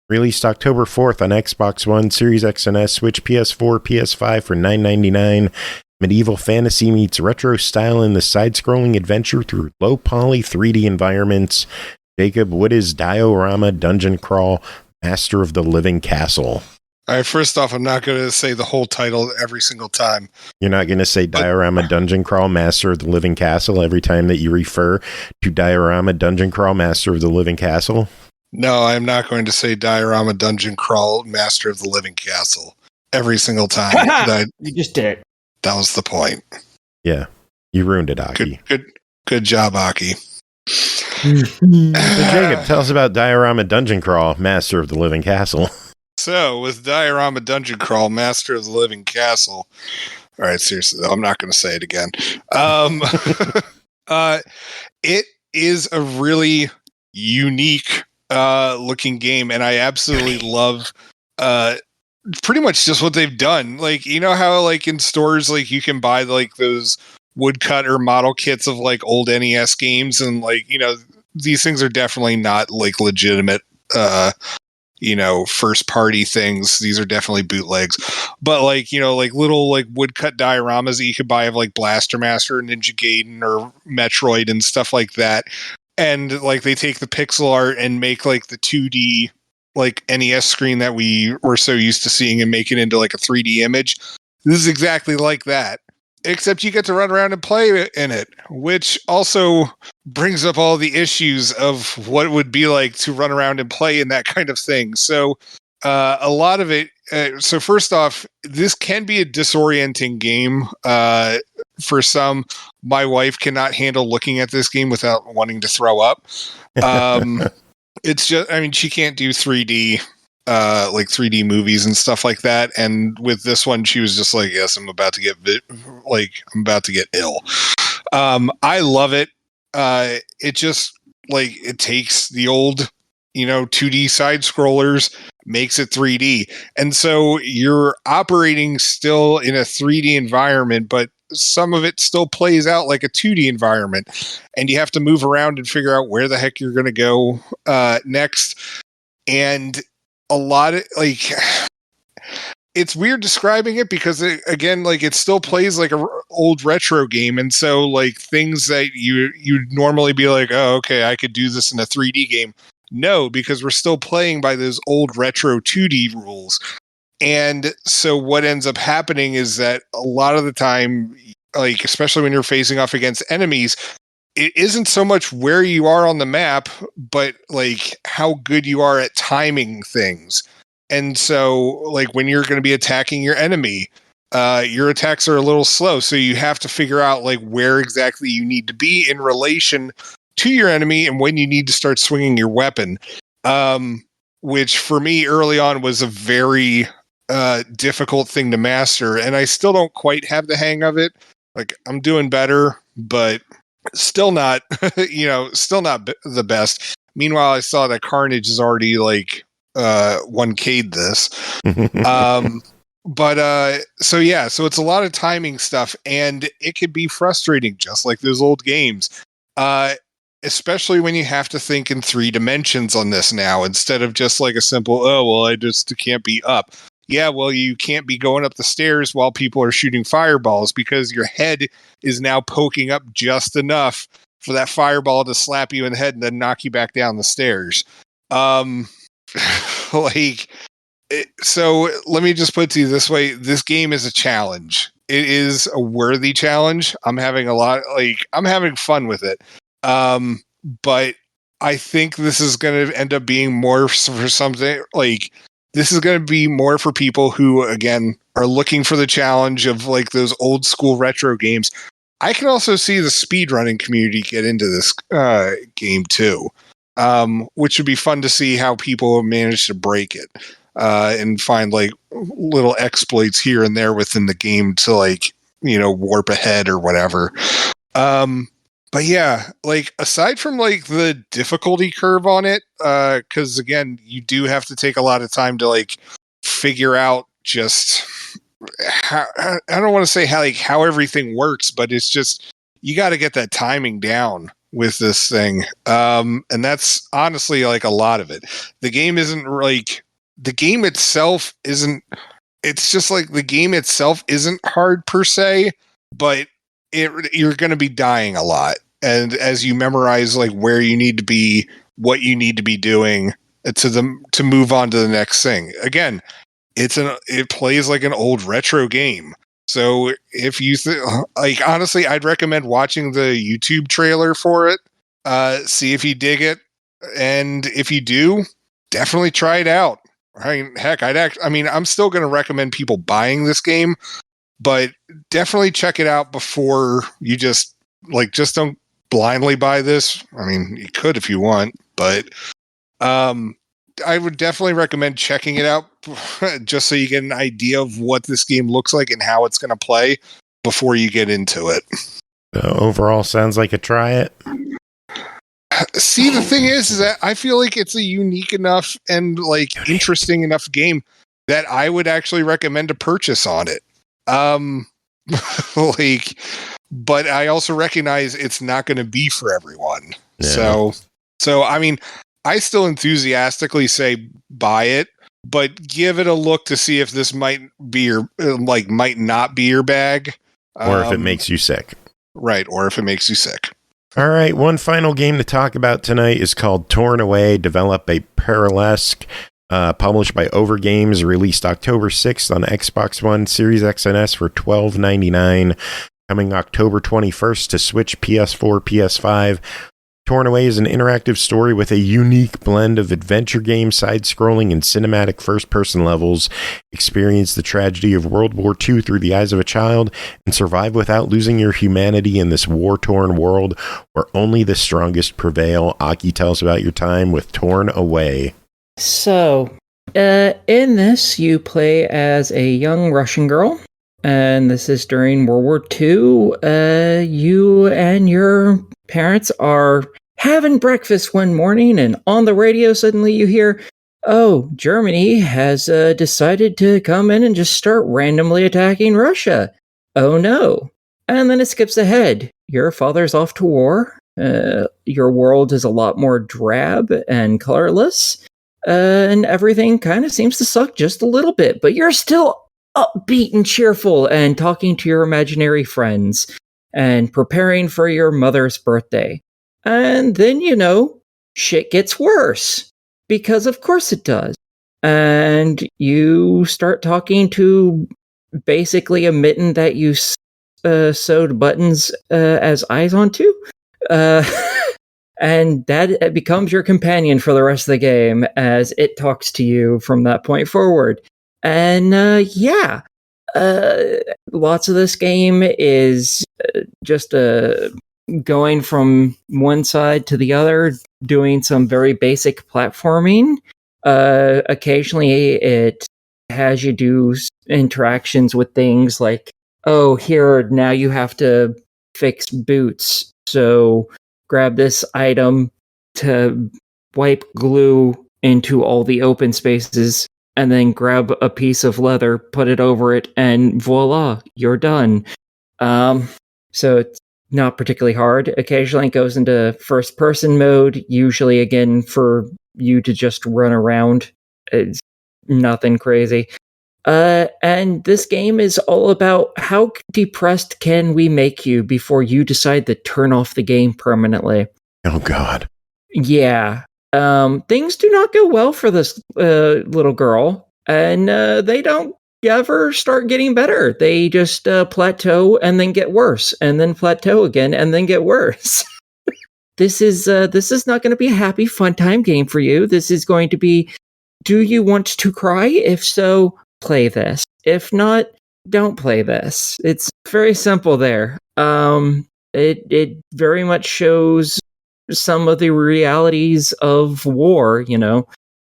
released October 4th on Xbox One, Series X and S, Switch, PS4, PS5 for $9.99. Medieval fantasy meets retro style in the side-scrolling adventure through low-poly 3D environments. Jacob, what is Diorama Dungeoncrawl, Master of the Living Castle? All right, first off, I'm not going to say the whole title every single time. You're not going to say Diorama Dungeoncrawl, Master of the Living Castle every time that you refer to Diorama Dungeoncrawl, Master of the Living Castle? No, I'm not going to say Diorama Dungeoncrawl, Master of the Living Castle every single time. You just did it. That was the point. Yeah, you ruined it, Aki. Good job, Aki. So Jacob, tell us about Diorama Dungeoncrawl, Master of the Living Castle. So, with Diorama Dungeoncrawl, Master of the Living Castle. All right, seriously, I'm not going to say it again. It is a really unique looking game, and I absolutely love pretty much just what they've done. Like, you know how like in stores, like you can buy like those woodcut or model kits of like old NES games, and like, you know, these things are definitely not like legitimate you know, first party things. These are definitely bootlegs, but like, you know, like little like woodcut dioramas that you could buy of like Blaster Master, Ninja Gaiden, or Metroid and stuff like that. And like they take the pixel art and make like the 2D like NES screen that we were so used to seeing and make it into like a 3D image. This is exactly like that, except you get to run around and play in it, which also brings up all the issues of what it would be like to run around and play in that kind of thing. So a lot of it, so first off, this can be a disorienting game for some. My wife cannot handle looking at this game without wanting to throw up. It's just, I mean, she can't do 3D like 3D movies and stuff like that, and with this one she was just like, yes, I'm about to get ill. I love it. It just like, it takes the old, you know, 2D side scrollers, makes it 3D, and so you're operating still in a 3D environment, but some of it still plays out like a 2D environment, and you have to move around and figure out where the heck you're going to go next. And a lot of like, it's weird describing it because it, again, like it still plays like a old retro game, and so like things that you'd normally be like, oh, okay, I could do this in a 3D game. No, because we're still playing by those old retro 2D rules. And so what ends up happening is that a lot of the time, like especially when you're facing off against enemies, it isn't so much where you are on the map, but like how good you are at timing things. And so like when you're going to be attacking your enemy, your attacks are a little slow. So you have to figure out like where exactly you need to be in relation to your enemy and when you need to start swinging your weapon. Which for me early on was a very difficult thing to master. And I still don't quite have the hang of it. Like I'm doing better, but still not, you know, still not the best. Meanwhile, I saw that Carnage is already like 1K'd this. So yeah, so it's a lot of timing stuff, and it can be frustrating, just like those old games. Especially when you have to think in 3 dimensions on this now, instead of just like a simple, oh, well, I just can't be up. Yeah, well, you can't be going up the stairs while people are shooting fireballs because your head is now poking up just enough for that fireball to slap you in the head and then knock you back down the stairs. So let me just put it to you this way. This game is a challenge. It is a worthy challenge. I'm having fun with it. But I think this is going to end up being more for something like, this is going to be more for people who, again, are looking for the challenge of like those old school retro games. I can also see the speedrunning community get into this game too. which would be fun to see how people have managed to break it and find like little exploits here and there within the game to like, warp ahead or whatever. But yeah, like aside from like the difficulty curve on it, because again, you do have to take a lot of time to like figure out just how, I don't want to say how everything works, but it's just you got to get that timing down with this thing. And that's honestly like a lot of it. The game isn't like the game itself isn't. It's just like the game itself isn't hard per se, but you're going to be dying a lot. And as you memorize like where you need to be, what you need to be doing to move on to the next thing. Again, it plays like an old retro game. So if you like, honestly, I'd recommend watching the YouTube trailer for it. See if you dig it. And if you do, definitely try it out. Heck, I'm still going to recommend people buying this game, but definitely check it out before you just don't blindly buy this. I mean, you could if you want, but I would definitely recommend checking it out just so you get an idea of what this game looks like and how it's going to play before you get into it. Overall, sounds like a try it. See, the thing is that I feel like it's a unique enough and like interesting enough game that I would actually recommend a purchase on it. But I also recognize it's not going to be for everyone. Yeah. So I mean, I still enthusiastically say buy it, but give it a look to see if this might not be your bag, or if it makes you sick. Right, or if it makes you sick. All right, one final game to talk about tonight is called Torn Away, developed by perelesoq, published by OverGamez, released October 6th on Xbox One, Series X and S for $12.99, coming October 21st to Switch, PS4, PS5. Torn Away is an interactive story with a unique blend of adventure game, side-scrolling, and cinematic first-person levels. Experience the tragedy of World War II through the eyes of a child and survive without losing your humanity in this war-torn world where only the strongest prevail. Aki, tell us about your time with Torn Away. So, in this, you play as a young Russian girl, and this is during World War II. You and your parents are having breakfast one morning, and on the radio suddenly you hear, oh, Germany has decided to come in and just start randomly attacking Russia. Oh no. And then it skips ahead. Your father's off to war. Your world is a lot more drab and colorless. And everything kind of seems to suck just a little bit, but you're still upbeat and cheerful and talking to your imaginary friends and preparing for your mother's birthday. And then, shit gets worse. Because of course it does. And you start talking to basically a mitten that you sewed buttons as eyes onto. And that becomes your companion for the rest of the game as it talks to you from that point forward. And lots of this game is just going from one side to the other, doing some very basic platforming. Occasionally it has you do interactions with things like, oh, here, now you have to fix boots. So grab this item to wipe glue into all the open spaces, and then grab a piece of leather, put it over it, and voila, you're done. So it's not particularly hard. Occasionally it goes into first-person mode, usually, again, for you to just run around. It's nothing crazy. And this game is all about how depressed can we make you before you decide to turn off the game permanently. Oh, God. Yeah. Things do not go well for this little girl, and they don't ever start getting better. They just plateau and then get worse, and then plateau again and then get worse. This is not going to be a happy, fun time game for you. This is going to be, do you want to cry? If so, play this. If not, don't play this. It's very simple there. It very much shows some of the realities of war.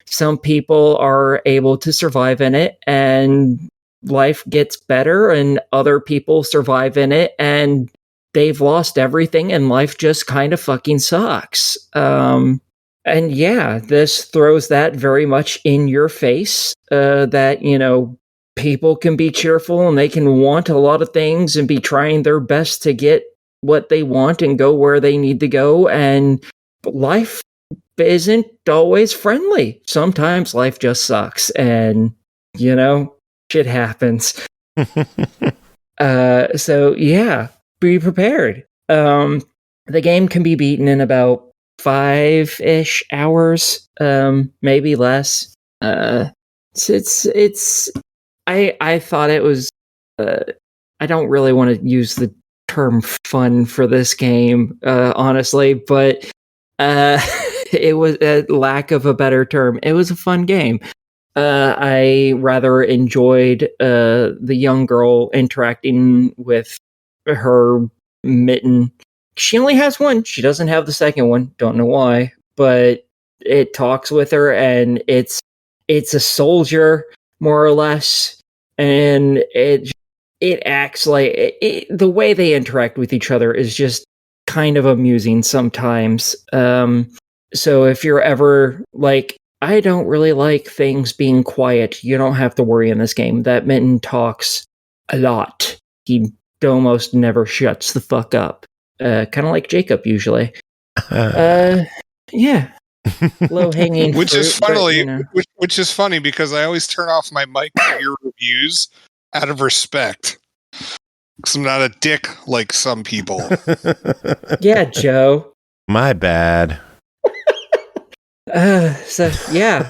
Some people are able to survive in it and life gets better, and other people survive in it and they've lost everything and life just kind of fucking sucks. And yeah, this throws that very much in your face, that, people can be cheerful and they can want a lot of things and be trying their best to get what they want and go where they need to go. And life isn't always friendly. Sometimes life just sucks and, shit happens. So yeah, be prepared. The game can be beaten in about 5-ish hours, maybe less. I thought it was, I don't really want to use the term fun for this game, honestly, but it was, a lack of a better term, it was a fun game. I rather enjoyed the young girl interacting with her mitten. She only has one. She doesn't have the second one. Don't know why, but it talks with her, and it's a soldier, more or less, and it acts like the way they interact with each other is just kind of amusing sometimes. So if you're ever like, I don't really like things being quiet, you don't have to worry in this game. That Mitten talks a lot. He almost never shuts the fuck up. Kind of like Jacob usually. Yeah. Low hanging which fruit, is funny, which is funny because I always turn off my mic for your reviews out of respect. Because I'm not a dick like some people. Yeah, Joe. My bad. So yeah,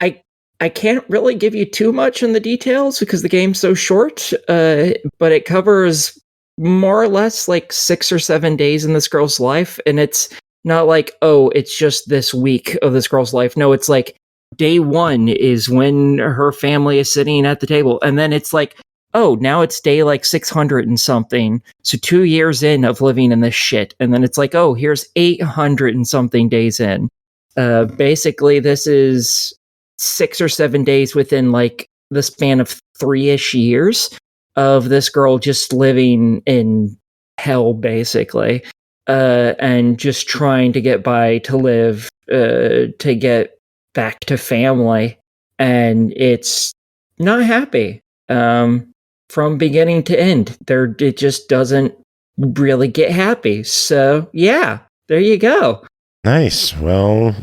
I can't really give you too much in the details because the game's so short. But it covers more or less like 6 or 7 days in this girl's life, and it's not like, oh, it's just this week of this girl's life. No, it's like day 1 is when her family is sitting at the table, and then it's like, oh, now it's day like 600 and something. So 2 years in of living in this shit. And then it's like, oh, here's 800 and something days in. Basically, this is 6 or 7 days within like the span of 3-ish years of this girl just living in hell, basically. And just trying to get by, to live, to get back to family. And it's not happy. From beginning to end, it just doesn't really get happy. So yeah, there you go. Nice. Well,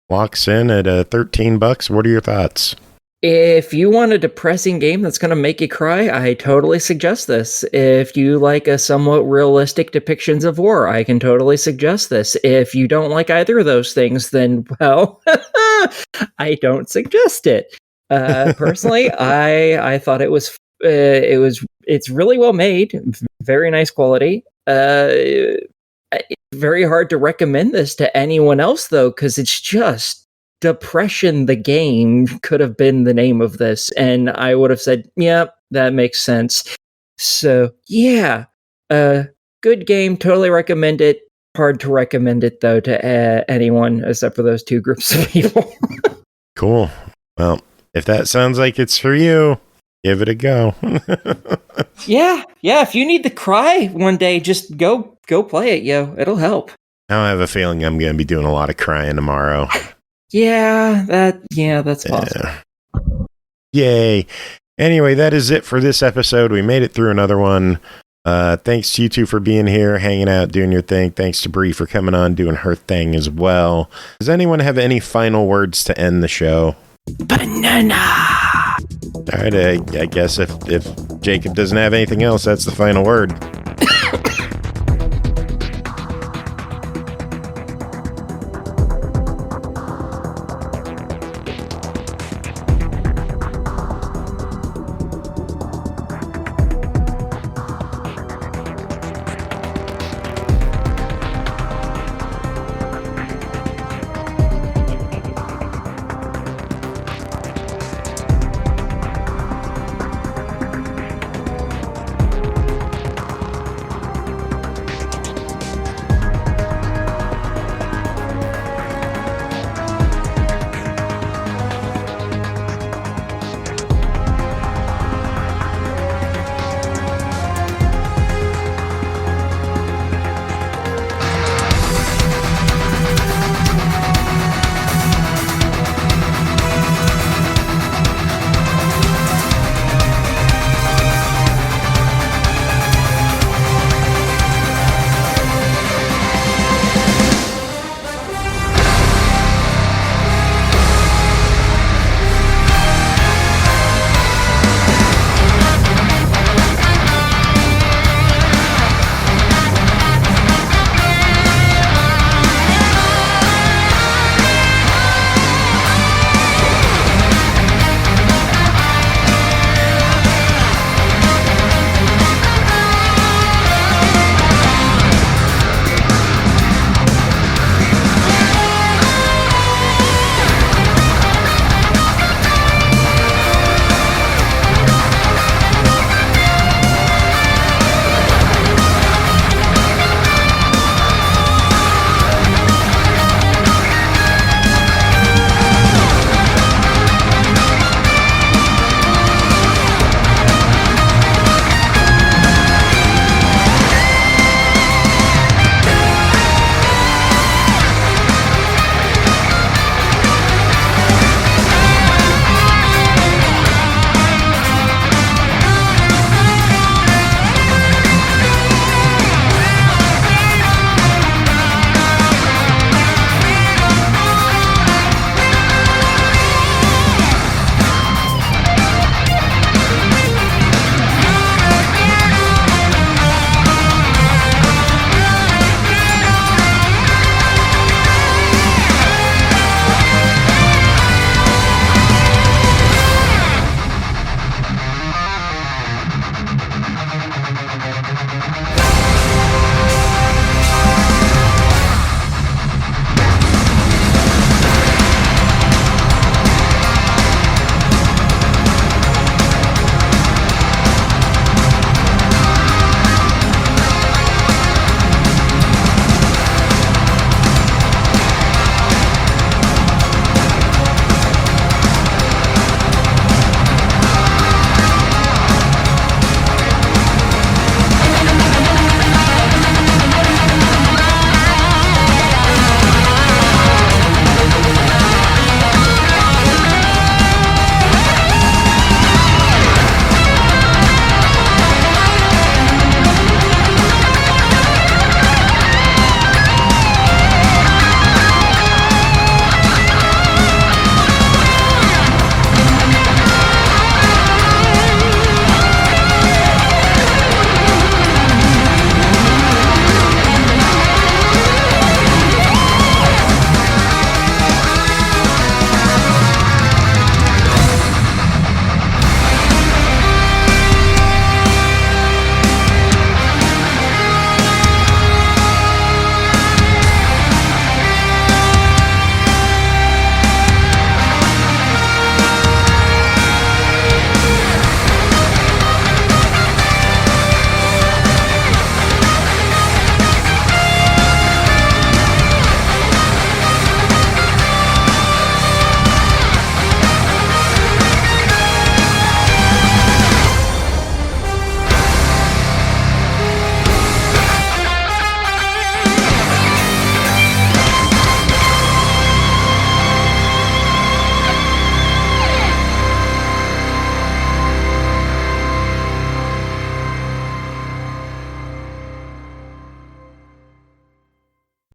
walks in at $13. What are your thoughts? If you want a depressing game that's going to make you cry, I totally suggest this. If you like a somewhat realistic depictions of war, I can totally suggest this. If you don't like either of those things, then, well, I don't suggest it. Personally, I thought it's really well made, very nice quality. It's very hard to recommend this to anyone else though, because it's just Depression the Game could have been the name of this, and I would have said, yeah, that makes sense. So yeah, good game, totally recommend it. Hard to recommend it though to anyone except for those 2 groups of people. Cool. Well, if that sounds like it's for you, give it a go. Yeah. If you need to cry one day, just go play it, yo. It'll help. Now I have a feeling I'm going to be doing a lot of crying tomorrow. Yeah, that's possible. Yay. Anyway, that is it for this episode. We made it through another one. Thanks to you two for being here, hanging out, doing your thing. Thanks to Bri for coming on, doing her thing as well. Does anyone have any final words to end the show? Banana! All right, I guess if Jacob doesn't have anything else, that's the final word.